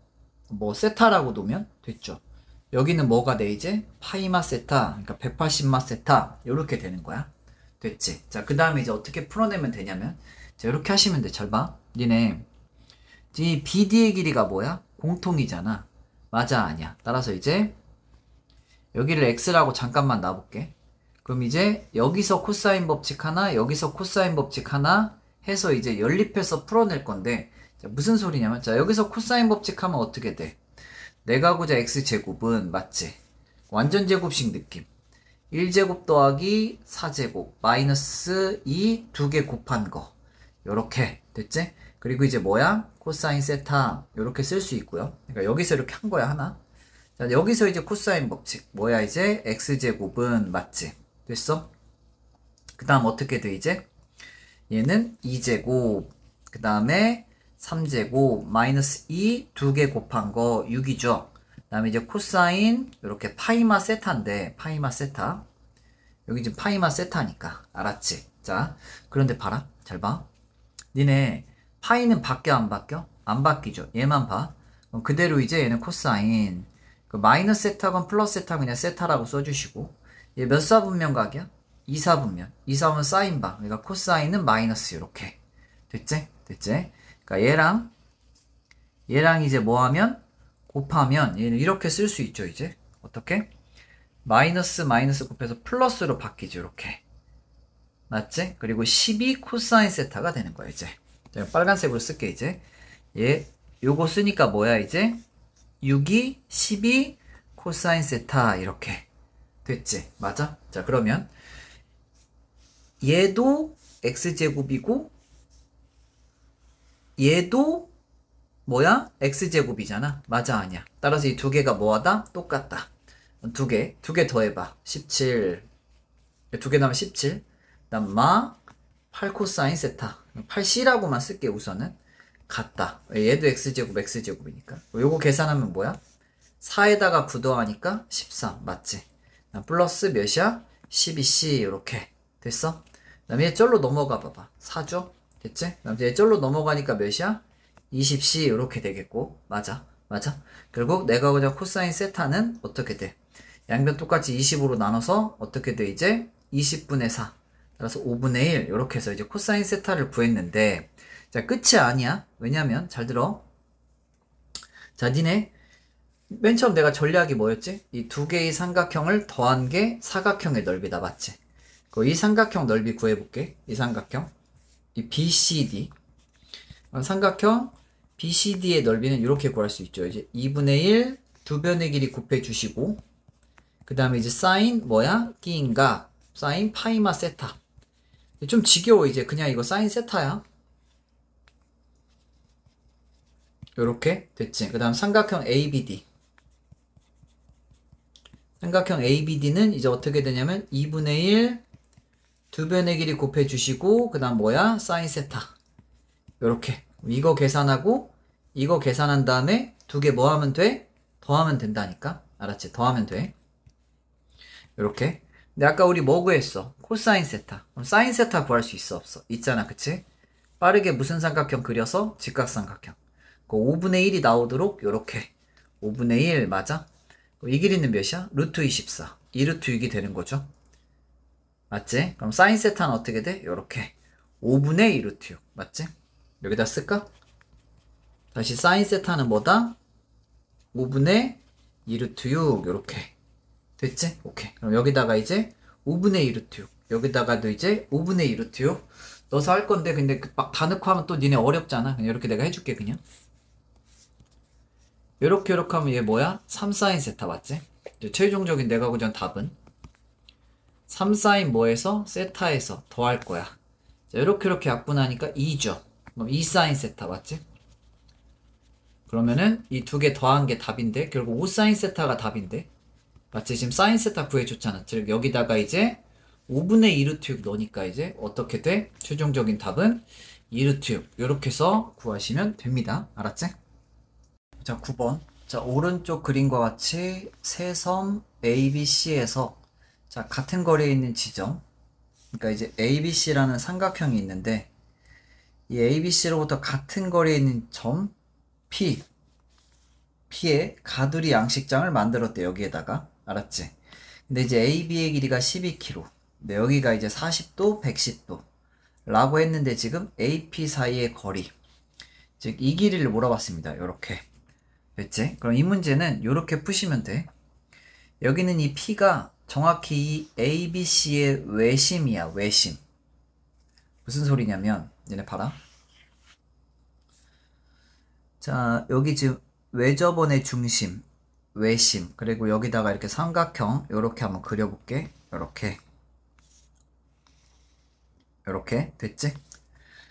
뭐 세타라고 놓으면 됐죠. 여기는 뭐가 돼 이제? 파이마 세타, 그러니까 180마 세타 이렇게 되는 거야. 됐지? 자, 그 다음에 이제 어떻게 풀어내면 되냐면 자, 이렇게 하시면 돼. 잘 봐. 니네 이 BD의 길이가 뭐야? 공통이잖아. 맞아 아니야? 따라서 이제 여기를 X라고 잠깐만 놔볼게. 그럼 이제 여기서 코사인 법칙 하나, 여기서 코사인 법칙 하나 해서 이제 연립해서 풀어낼 건데 자, 무슨 소리냐면 자, 여기서 코사인 법칙 하면 어떻게 돼? 내가 고자 X제곱은 맞지? 완전 제곱식 느낌. 1제곱 더하기 4제곱 마이너스 2 두 개 곱한 거 요렇게 됐지? 그리고 이제 뭐야? 코사인 세타 요렇게 쓸 수 있고요. 그러니까 여기서 이렇게 한 거야 하나. 자, 여기서 이제 코사인 법칙 뭐야 이제? X제곱은 맞지? 됐어? 그 다음 어떻게 돼 이제? 얘는 2제곱 그 다음에 3제곱 마이너스 2 두 개 곱한 거 6이죠. 그 다음에 이제 코사인 이렇게 파이마 세타인데 파이마 세타 여기 지금 파이마 세타니까 알았지? 자, 그런데 봐라. 잘 봐. 니네 파이는 바뀌어 안 바뀌어? 안 바뀌죠. 얘만 봐. 그럼 그대로 이제 얘는 코사인 그 마이너스 세타건 플러스 세타 그냥 세타라고 써주시고 얘 몇 사분면각이야? 2사분면. 2사분면 사인방. 그러니까 코사인은 마이너스 이렇게. 됐지? 됐지? 그러니까 얘랑 이제 뭐 하면 곱하면 얘는 이렇게 쓸 수 있죠. 이제 어떻게? 마이너스 곱해서 플러스로 바뀌죠. 이렇게. 맞지? 그리고 12 코사인 세타가 되는 거야. 이제 제가 빨간색으로 쓸게. 이제 얘 요거 쓰니까 뭐야 이제 6이 12 코사인 세타 이렇게 됐지? 맞아? 자, 그러면 얘도 x제곱이고 얘도 뭐야? x제곱이잖아. 맞아 아니야? 따라서 이 두 개가 뭐하다? 똑같다. 두 개 더해봐. 17 두 개 나면 17 그다음 마 8코사인 세타 8c라고만 쓸게. 우선은 같다. 얘도 x제곱이니까 요거 계산하면 뭐야? 4에다가 9 더하니까 13 맞지? 플러스 몇이야? 12c 이렇게 됐어? 그 다음에 얘 쩔로 넘어가 봐봐. 4죠? 됐지? 그 다음에 얘 쩔로 넘어가니까 몇이야? 20c 이렇게 되겠고 맞아? 결국 내가 보자 코사인 세타는 어떻게 돼? 양변 똑같이 20으로 나눠서 어떻게 돼 이제? 20분의 4 따라서 5분의 1 이렇게 해서 이제 코사인 세타를 구했는데 자, 끝이 아니야. 왜냐면 잘 들어. 자, 니네 맨 처음 내가 전략이 뭐였지? 이 두 개의 삼각형을 더한 게 사각형의 넓이다. 맞지? 이 삼각형 넓이 구해볼게. 이 삼각형 이 BCD 삼각형 BCD의 넓이는 이렇게 구할 수 있죠. 이제 2분의 1 두 변의 길이 곱해주시고 그 다음에 이제 사인 뭐야? 끼인각 사인 파이마 세타 좀 지겨워. 이제 그냥 이거 사인 세타야. 요렇게 됐지. 그 다음 삼각형 ABD 삼각형 ABD는 이제 어떻게 되냐면 2분의 1 두 변의 길이 곱해주시고 그 다음 뭐야? 사인 세타 요렇게 이거 계산하고 이거 계산한 다음에 두 개 뭐 하면 돼? 더하면 된다니까. 알았지? 더하면 돼. 요렇게. 근데 아까 우리 뭐 구했어? 코사인 세타. 그럼 사인 세타 구할 수 있어 없어? 있잖아. 그치? 빠르게 무슨 삼각형 그려서 직각삼각형 그 5분의 1이 나오도록 요렇게 5분의 1 맞아? 이 길이는 몇이야? 루트 24 2루트 6이 되는 거죠. 맞지? 그럼 사인 세타는 어떻게 돼? 요렇게 5분의 2루트 6 맞지? 여기다 쓸까? 다시 사인 세타는 뭐다? 5분의 2루트 6 요렇게 됐지? 오케이. 그럼 여기다가 이제 5분의 2루트 6 여기다가도 이제 5분의 2루트 6 넣어서 할 건데 근데 막 다 넣고 하면 또 니네 어렵잖아. 그냥 이렇게 내가 해줄게 그냥. 요렇게 하면 얘 뭐야? 3사인 세타 맞지? 이제 최종적인 내가 고전 답은 3사인 뭐에서? 세타에서 더할 거야. 자, 요렇게 약분하니까 2죠. 그럼 2사인 세타 맞지? 그러면은 이 두 개 더한 게 답인데 결국 5사인 세타가 답인데 맞지? 지금 사인 세타 구해줬잖아. 즉 여기다가 이제 5분의 2루트 6 넣으니까 이제 어떻게 돼? 최종적인 답은 2루트 6 요렇게 해서 구하시면 됩니다. 알았지? 자 9번 자 오른쪽 그림과 같이 세 섬 ABC에서 자 같은 거리에 있는 지점 그러니까 이제 ABC라는 삼각형이 있는데 이 ABC로부터 같은 거리에 있는 점 P의 가두리 양식장을 만들었대 여기에다가 알았지? 근데 이제 AB의 길이가 12km 근데 여기가 이제 40도 110도 라고 했는데 지금 AP 사이의 거리 즉 이 길이를 물어봤습니다. 요렇게 됐지? 그럼 이 문제는 요렇게 푸시면 돼. 여기는 이 P가 정확히 이 ABC의 외심이야 외심 무슨 소리냐면 얘네 봐라 자 여기 지금 외접원의 중심 외심 그리고 여기다가 이렇게 삼각형 요렇게 한번 그려볼게 요렇게 됐지?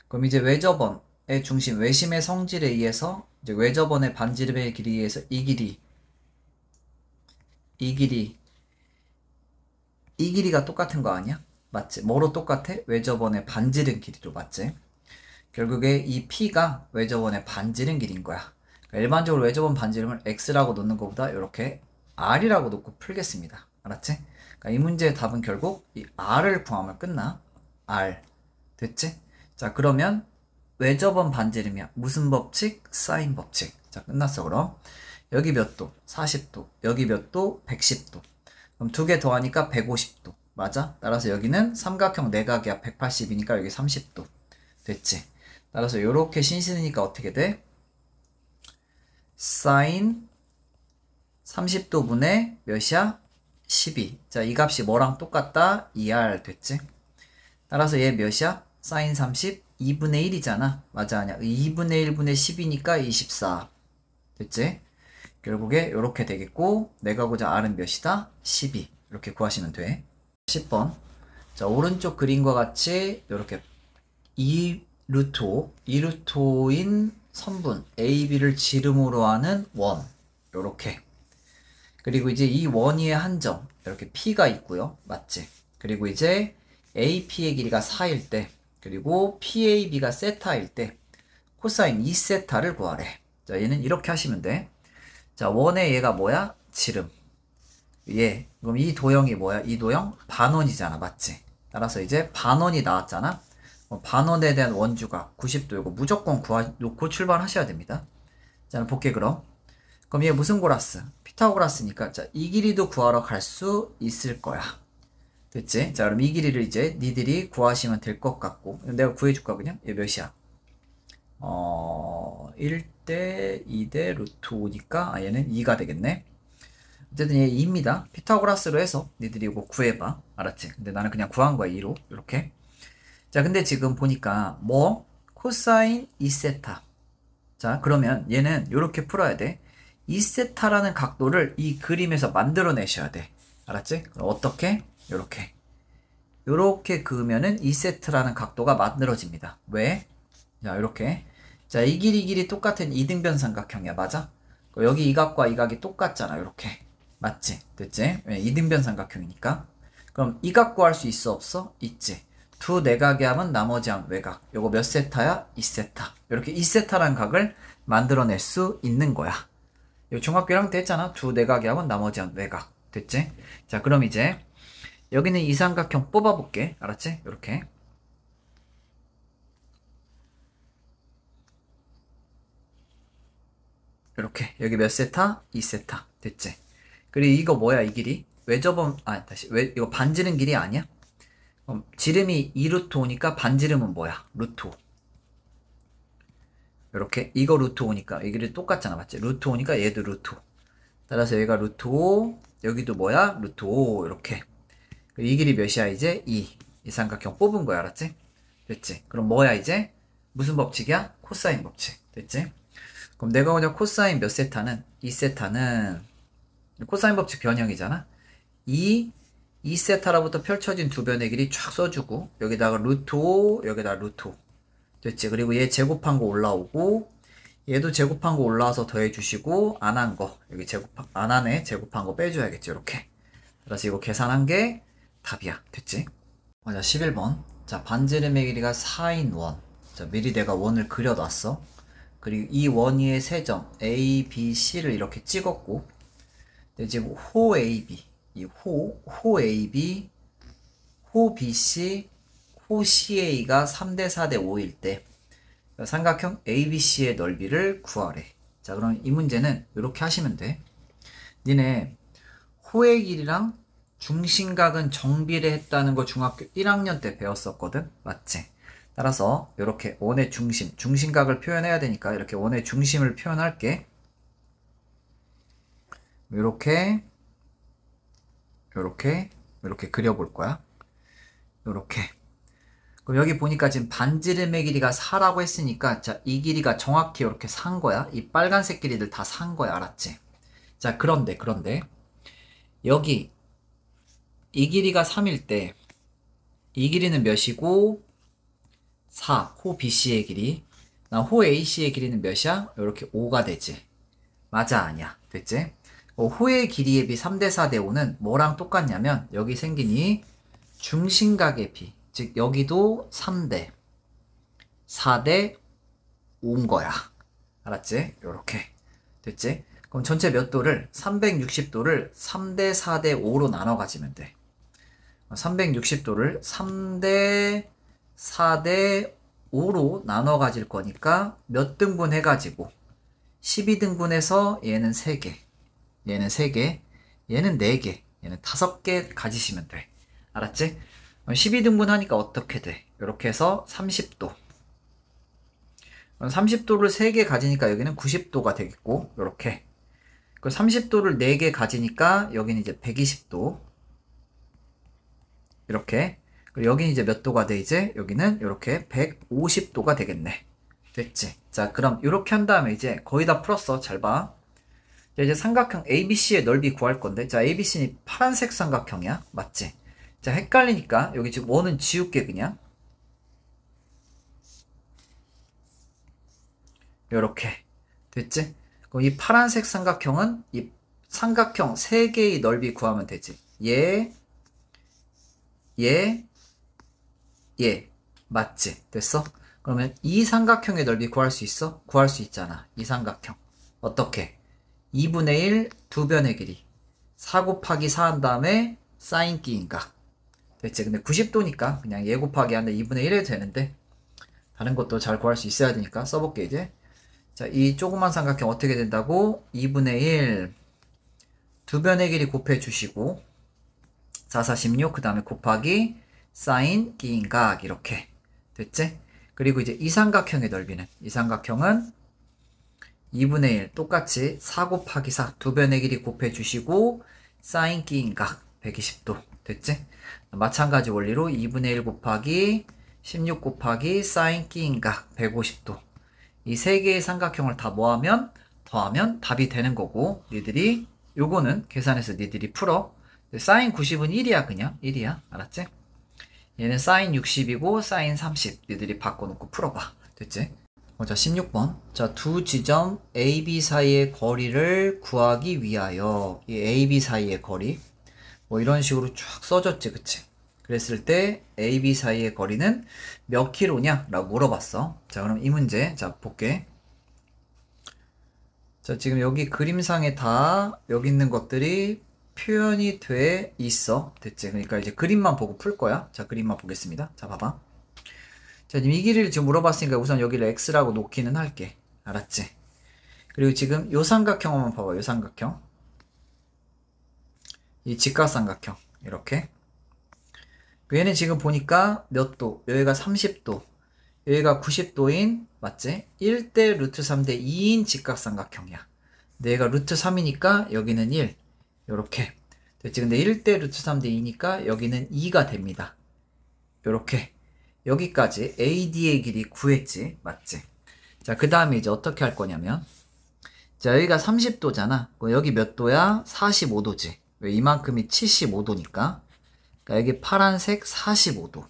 그럼 이제 외접원의 중심 외심의 성질에 의해서 이제 외접원의 반지름의 길이에 의해서 이 길이가 똑같은 거 아니야? 맞지? 뭐로 똑같아? 외접원의 반지름 길이로 맞지? 결국에 이 P가 외접원의 반지름 길이인 거야. 그러니까 일반적으로 외접원 반지름을 X라고 놓는 것보다 이렇게 R이라고 놓고 풀겠습니다. 알았지? 그러니까 이 문제의 답은 결국 이 R을 구하면 끝나. R. 됐지? 자 그러면 외접원 반지름이야. 무슨 법칙? 사인 법칙. 자 끝났어 그럼. 여기 몇 도? 40도. 여기 몇 도? 110도. 그럼 두 개 더하니까 150도. 맞아? 따라서 여기는 삼각형 내각이야. 180이니까 여기 30도. 됐지? 따라서 요렇게 신신이니까 어떻게 돼? 사인 30도분의 몇이야? 12. 자, 이 값이 뭐랑 똑같다? 2R 됐지? 따라서 얘 몇이야? 사인 30, 2분의 1이잖아. 맞아, 아니야? 2분의 1분의 10이니까 24. 됐지? 결국에 요렇게 되겠고, 내가 고자 R은 몇이다? 12. 이렇게 구하시면 돼. 10번. 자, 오른쪽 그림과 같이 요렇게 2루토인 선분 AB를 지름으로 하는 원 요렇게 그리고 이제 이 원위의 한 점 이렇게 P가 있고요 맞지? 그리고 이제 AP의 길이가 4일 때 그리고 PAB가 세타일 때 코사인 2세타를 구하래. 자 얘는 이렇게 하시면 돼. 자 원의 얘가 뭐야? 지름 얘 그럼 이 도형이 뭐야? 이 도형 반원이잖아 맞지? 따라서 이제 반원이 나왔잖아. 반원에 대한 원주가 90도 이거 무조건 놓고 출발하셔야 됩니다. 자 볼게 그럼 얘 무슨 고라스? 피타고라스니까 자 이 길이도 구하러 갈 수 있을 거야. 됐지? 자 그럼 이 길이를 이제 니들이 구하시면 될 것 같고 내가 구해줄까 그냥? 얘 몇이야? 1대 2대 루트 5니까 얘는 2가 되겠네. 어쨌든 얘 2입니다. 피타고라스로 해서 니들이 이거 구해봐. 알았지? 근데 나는 그냥 구한 거야 2로 이렇게. 자 근데 지금 보니까 뭐 코사인 2세타 자 그러면 얘는 이렇게 풀어야 돼. 2세타라는 각도를 이 그림에서 만들어 내셔야 돼. 알았지? 그럼 어떻게? 요렇게 그으면은 2세트라는 각도가 만들어집니다. 왜? 자 이렇게 자 이 길이 똑같은 이등변 삼각형이야. 맞아? 여기 이 각과 이 각이 똑같잖아. 요렇게 맞지? 됐지? 왜? 이등변 삼각형이니까. 그럼 이 각 구할 수 있어 없어? 있지. 두 내각이 하면 나머지 한 외각. 요거 몇 세타야? 2세타. 이렇게 2세타라는 각을 만들어낼 수 있는 거야. 요 중학교 1학년 때 했잖아. 두 내각이 하면 나머지 한 외각. 됐지? 자, 그럼 이제 여기는 이 삼각형 뽑아볼게. 알았지? 요렇게. 요렇게. 여기 몇 세타? 2세타. 됐지? 그리고 이거 뭐야, 이 길이? 외접은, 다시, 이거 반지름 길이 아니야? 그럼 지름이 2 루트 5니까 반지름은 뭐야? 루트 5. 이렇게, 이거 루트 5니까, 이 길이 똑같잖아, 맞지? 루트 5니까 얘도 루트 5. 따라서 얘가 루트 5, 여기도 뭐야? 루트 5, 이렇게. 이 길이 몇이야, 이제? 2. 이 삼각형 뽑은 거야, 알았지? 됐지? 그럼 뭐야, 이제? 무슨 법칙이야? 코사인 법칙. 됐지? 그럼 내가 오늘 코사인 몇 세타는? 2세타는, 코사인 법칙 변형이잖아? 2세타로부터 펼쳐진 두 변의 길이 쫙 써주고, 여기다가 루트 5, 여기다가 루트 5. 됐지? 그리고 얘 제곱한 거 올라오고, 얘도 제곱한 거 올라와서 더해주시고, 안 한 거, 여기 안 하네. 제곱한 거 빼줘야겠지, 이렇게. 그래서 이거 계산한 게 답이야. 됐지? 자, 11번. 자, 반지름의 길이가 4인 원. 자, 미리 내가 원을 그려놨어. 그리고 이 원 위에 세 점, A, B, C를 이렇게 찍었고, 지금 호 AB, 이 호 AB, 호 BC, 호 CA가 3대 4대 5일 때, 삼각형 ABC의 넓이를 구하래. 자, 그럼 이 문제는 이렇게 하시면 돼. 니네 호의 길이랑 중심각은 정비례했다는 거 중학교 1학년 때 배웠었거든? 맞지? 따라서 이렇게 원의 중심, 중심각을 표현해야 되니까 이렇게 원의 중심을 표현할게. 이렇게 그려볼 거야. 이렇게. 그럼 여기 보니까 지금 반지름의 길이가 4라고 했으니까, 자, 이 길이가 정확히 이렇게 산 거야. 이 빨간색 길이들 다 산 거야. 알았지? 자, 그런데, 여기, 이 길이가 3일 때, 이 길이는 몇이고, 4, 호 BC의 길이. 호 AC의 길이는 몇이야? 이렇게 5가 되지. 맞아, 아니야. 됐지? 호의 길이의 비 3대 4대 5는 뭐랑 똑같냐면, 여기 생긴 이 중심각의 비. 즉 여기도 3대 4대 5인 거야. 알았지? 요렇게 됐지? 그럼 전체 몇 도를 360도를 3대 4대 5로 나눠 가지면 돼. 360도를 3대 4대 5로 나눠 가질 거니까 몇 등분 해가지고 12등분해서 얘는 3개, 얘는 3개, 얘는 4개, 얘는 5개 가지시면 돼. 알았지? 12등분 하니까 어떻게 돼? 이렇게 해서 30도. 30도를 3개 가지니까 여기는 90도가 되겠고, 이렇게. 30도를 4개 가지니까 여기는 이제 120도. 이렇게. 그리고 여기는 이제 몇 도가 돼, 이제? 여기는 이렇게 150도가 되겠네. 됐지? 자, 그럼 이렇게 한 다음에 이제 거의 다 풀었어. 잘 봐. 자, 이제 삼각형 ABC의 넓이 구할 건데, 자, ABC는 파란색 삼각형이야. 맞지? 자, 헷갈리니까 여기 지금 원은 지울게 그냥. 요렇게. 됐지? 그럼 이 파란색 삼각형은 이 삼각형 3개의 넓이 구하면 되지. 얘. 맞지? 됐어? 그러면 이 삼각형의 넓이 구할 수 있어? 구할 수 있잖아. 이 삼각형. 어떻게? 2분의 1 두 변의 길이. 4 곱하기 4 한 다음에 사인 끼인각. 됐지? 근데 90도니까 그냥 얘 곱하기 한데 2분의 1 해도 되는데 다른 것도 잘 구할 수 있어야 되니까 써볼게 이제. 자, 이 조그만 삼각형 어떻게 된다고? 2분의 1 두 변의 길이 곱해 주시고 4, 4, 16 그 다음에 곱하기 사인 끼인각 이렇게 됐지? 그리고 이제 이 삼각형의 넓이는 이 삼각형은 2분의 1 똑같이 4 곱하기 4 두 변의 길이 곱해 주시고 사인 끼인각 120도 됐지? 마찬가지 원리로 2분의 1 곱하기 16 곱하기 사인 끼인각 150도 이 세 개의 삼각형을 다 더하면 답이 되는 거고 니들이 요거는 계산해서 니들이 풀어. 사인 90은 1이야 그냥 1이야 알았지? 얘는 사인 60이고 사인 30 니들이 바꿔놓고 풀어봐. 됐지? 자 16번 자 두 지점 AB 사이의 거리를 구하기 위하여 이 AB 사이의 거리 뭐 이런 식으로 쭉 써줬지 그치? 그랬을 때 AB 사이의 거리는 몇 킬로냐? 라고 물어봤어. 자 그럼 이 문제 자 볼게. 자 지금 여기 그림상에 다 여기 있는 것들이 표현이 돼 있어. 됐지? 그러니까 이제 그림만 보고 풀 거야. 자 그림만 보겠습니다. 자 봐봐. 자 지금 이 길이를 지금 물어봤으니까 우선 여기를 x라고 놓기는 할게. 알았지? 그리고 지금 요 삼각형 한번 봐봐. 요 삼각형 이 직각삼각형 이렇게. 얘는 지금 보니까 몇 도? 여기가 30도, 여기가 90도인 맞지? 1대 루트 3대 2인 직각삼각형이야. 근데 얘가 루트 3이니까 여기는 1 요렇게 됐지. 근데 1대 루트 3대 2니까 여기는 2가 됩니다. 요렇게 여기까지 AD의 길이 구했지. 맞지? 자, 그 다음에 이제 어떻게 할 거냐면, 자, 여기가 30도잖아. 여기 몇 도야? 45도지. 왜 이만큼이 75도니까. 그러니까 여기 파란색 45도.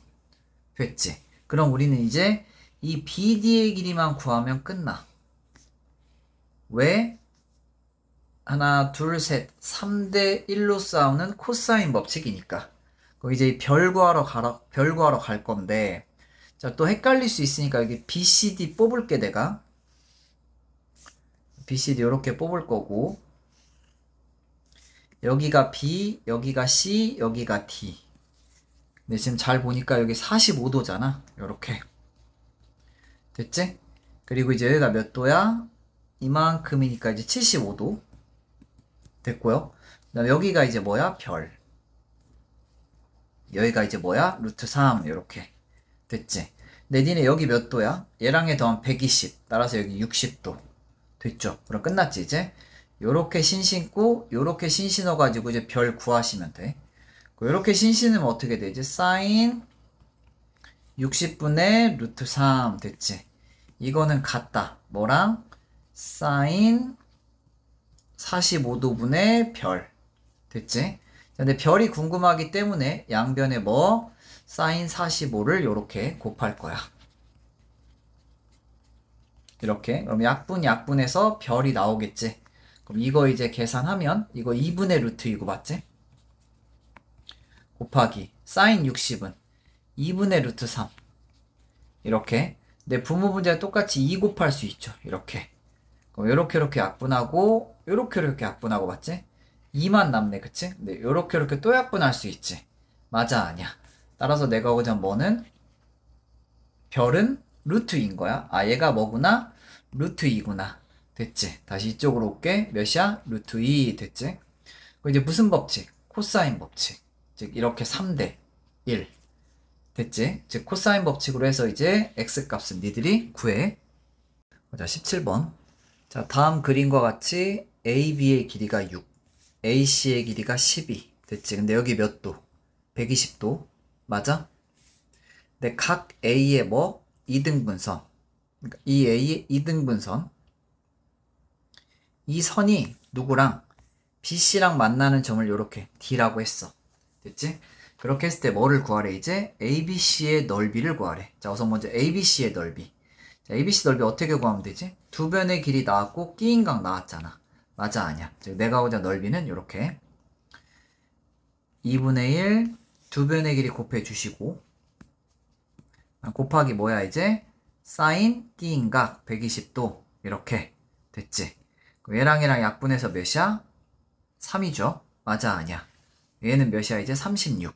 됐지? 그럼 우리는 이제 이 BD의 길이만 구하면 끝나. 왜? 하나, 둘, 셋, 3대 1로 싸우는 코사인 법칙이니까. 그럼 이제 별 구하러 갈 건데, 자, 또 헷갈릴 수 있으니까 여기 BCD 뽑을게, 내가. BCD 이렇게 뽑을 거고, 여기가 B, 여기가 C, 여기가 D. 근데 지금 잘 보니까 여기 45도잖아. 요렇게. 됐지? 그리고 이제 여기가 몇 도야? 이만큼이니까 이제 75도. 됐고요. 그다음 여기가 이제 뭐야? 별. 여기가 이제 뭐야? 루트 3. 요렇게. 됐지? 근데 니네 여기 몇 도야? 얘랑 해 더하면 120. 따라서 여기 60도. 됐죠? 그럼 끝났지, 이제? 요렇게 신 신고, 요렇게 신 신어가지고 이제 별 구하시면 돼. 요렇게 신 신으면 어떻게 되지? 사인 60분의 루트 3. 됐지? 이거는 같다. 뭐랑? 사인 45도분의 별. 됐지? 근데 별이 궁금하기 때문에 양변에 뭐? 사인 45를 요렇게 곱할 거야. 이렇게. 그럼 약분해서 별이 나오겠지? 그럼 이거 이제 계산하면 이거 2분의 루트 이거 맞지? 곱하기 사인 60은 2분의 루트 3. 이렇게. 내 부모 문제와 똑같이 2 곱할 수 있죠. 이렇게. 그럼 요렇게 약분하고 요렇게 약분하고 맞지? 2만 남네, 그치? 근데 요렇게 또 약분할 수 있지. 맞아, 아니야? 따라서 내가 오자 뭐는? 별은 루트 2인 거야. 아, 얘가 뭐구나? 루트 2구나. 됐지? 다시 이쪽으로 올게. 몇이야? 루트 2. 됐지? 그럼 이제 무슨 법칙? 코사인 법칙. 즉 이렇게 3대 1. 됐지? 즉 코사인 법칙으로 해서 이제 x값은 니들이 구해. 자, 17번. 자, 다음 그림과 같이 AB의 길이가 6, AC의 길이가 12. 됐지? 근데 여기 몇 도? 120도. 맞아? 근데 각 A의 뭐? 2등분선. 그러니까 이 A의 2등분선. 이 선이 누구랑? BC랑 만나는 점을 이렇게 D라고 했어. 됐지? 그렇게 했을 때 뭐를 구하래? 이제 ABC의 넓이를 구하래. 자, 우선 먼저 ABC의 넓이. 자, ABC 넓이 어떻게 구하면 되지? 두 변의 길이 나왔고 끼인 각 나왔잖아. 맞아, 아니야? 즉 내가 하고자 넓이는 이렇게 2분의 1 두 변의 길이 곱해 주시고 곱하기 뭐야 이제? 사인 끼인 각 120도 이렇게 됐지? 얘랑 약분해서 몇이야? 3이죠? 맞아, 아니야? 얘는 몇이야 이제? 36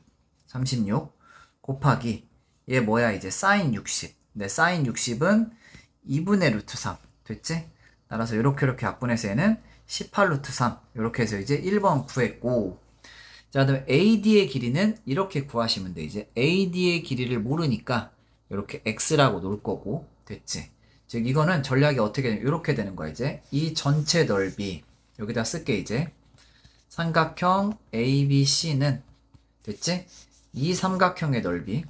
곱하기 얘 뭐야 이제? 사인 60. 근데 사인 60은 2분의 루트 3. 됐지? 따라서 이렇게 약분해서 얘는 18 루트 3. 이렇게 해서 이제 1번 구했고, 자, 그다음에 AD의 길이는 이렇게 구하시면 돼. 이제 AD의 길이를 모르니까 이렇게 X라고 놓을 거고, 됐지? 즉 이거는 전략이 어떻게 되냐? 이렇게 되는 거야. 이제 이 전체 넓이 여기다 쓸게. 이제 삼각형 ABC는 됐지? 이 삼각형의 넓이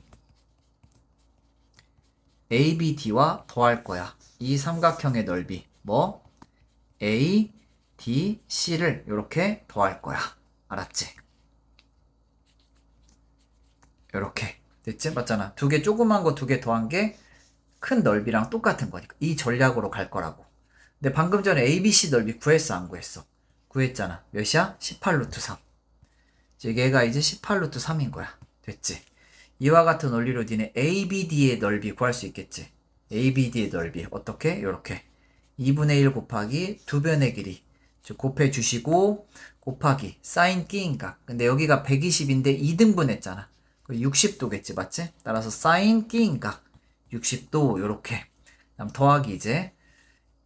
ABD와 더할 거야. 이 삼각형의 넓이 뭐? ADC를 이렇게 더할 거야. 알았지? 이렇게 됐지? 맞잖아. 두 개 조그만 거 두 개 더한 게 큰 넓이랑 똑같은 거니까 이 전략으로 갈 거라고. 근데 방금 전에 ABC 넓이 구했어, 안 구했어? 구했잖아. 몇이야? 18 루트 3. 즉 얘가 이제 18 루트 3인 거야. 됐지? 이와 같은 원리로 니네 ABD의 넓이 구할 수 있겠지? ABD의 넓이 어떻게? 요렇게 2분의 1 곱하기 두 변의 길이 즉 곱해 주시고 곱하기 사인 끼인 각. 근데 여기가 120인데 2등분 했잖아. 60도겠지, 맞지? 따라서 사인 끼인 각 60도 요렇게. 그다음 더하기 이제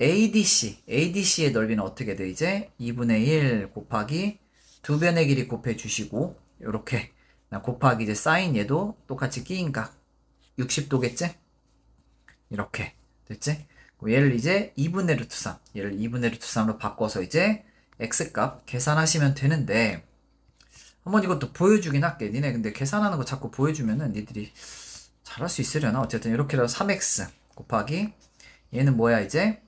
ADC의 넓이는 어떻게 돼? 이제 2분의 1 곱하기 두 변의 길이 곱해 주시고 요렇게 곱하기 이제 사인 얘도 똑같이 끼인 각 60도겠지? 이렇게 됐지? 얘를 이제 2분의 루트 3 얘를 2분의 루트 3으로 바꿔서 이제 x값 계산하시면 되는데 한번 이것도 보여주긴 할게. 니네 근데 계산하는 거 자꾸 보여주면은 니들이 잘할 수 있으려나? 어쨌든 이렇게 해서 3x 곱하기 얘는 뭐야 이제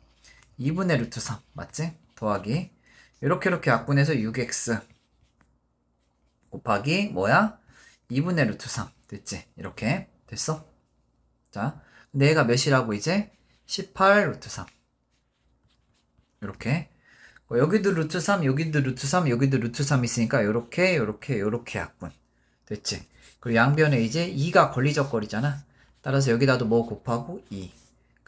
2분의 루트 3 맞지? 더하기 이렇게 약분해서 6x 곱하기 뭐야? 2분의 루트 3 됐지? 이렇게 됐어? 자 근데 얘가 몇이라고 이제 18 루트 3 이렇게 여기도 루트 3 여기도 루트 3 여기도 루트 3 있으니까 요렇게 약분 됐지? 그리고 양변에 이제 2가 걸리적거리잖아. 따라서 여기다도 뭐 곱하고 2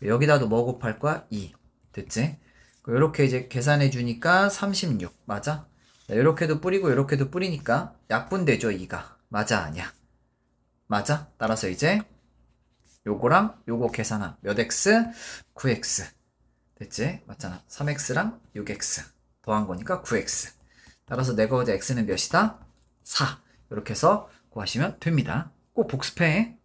여기다도 뭐 곱할 거야? 2 됐지? 요렇게 이제 계산해 주니까 36 맞아? 요렇게도 뿌리고 요렇게도 뿌리니까 약분되죠 2가 맞아 아니야? 맞아? 따라서 이제 요거랑 요거 계산함 몇 x? 9x 됐지? 맞잖아 3x랑 6x 더한 거니까 9x 따라서 내가 어제 x는 몇이다? 4 이렇게 해서 구하시면 됩니다. 꼭 복습해.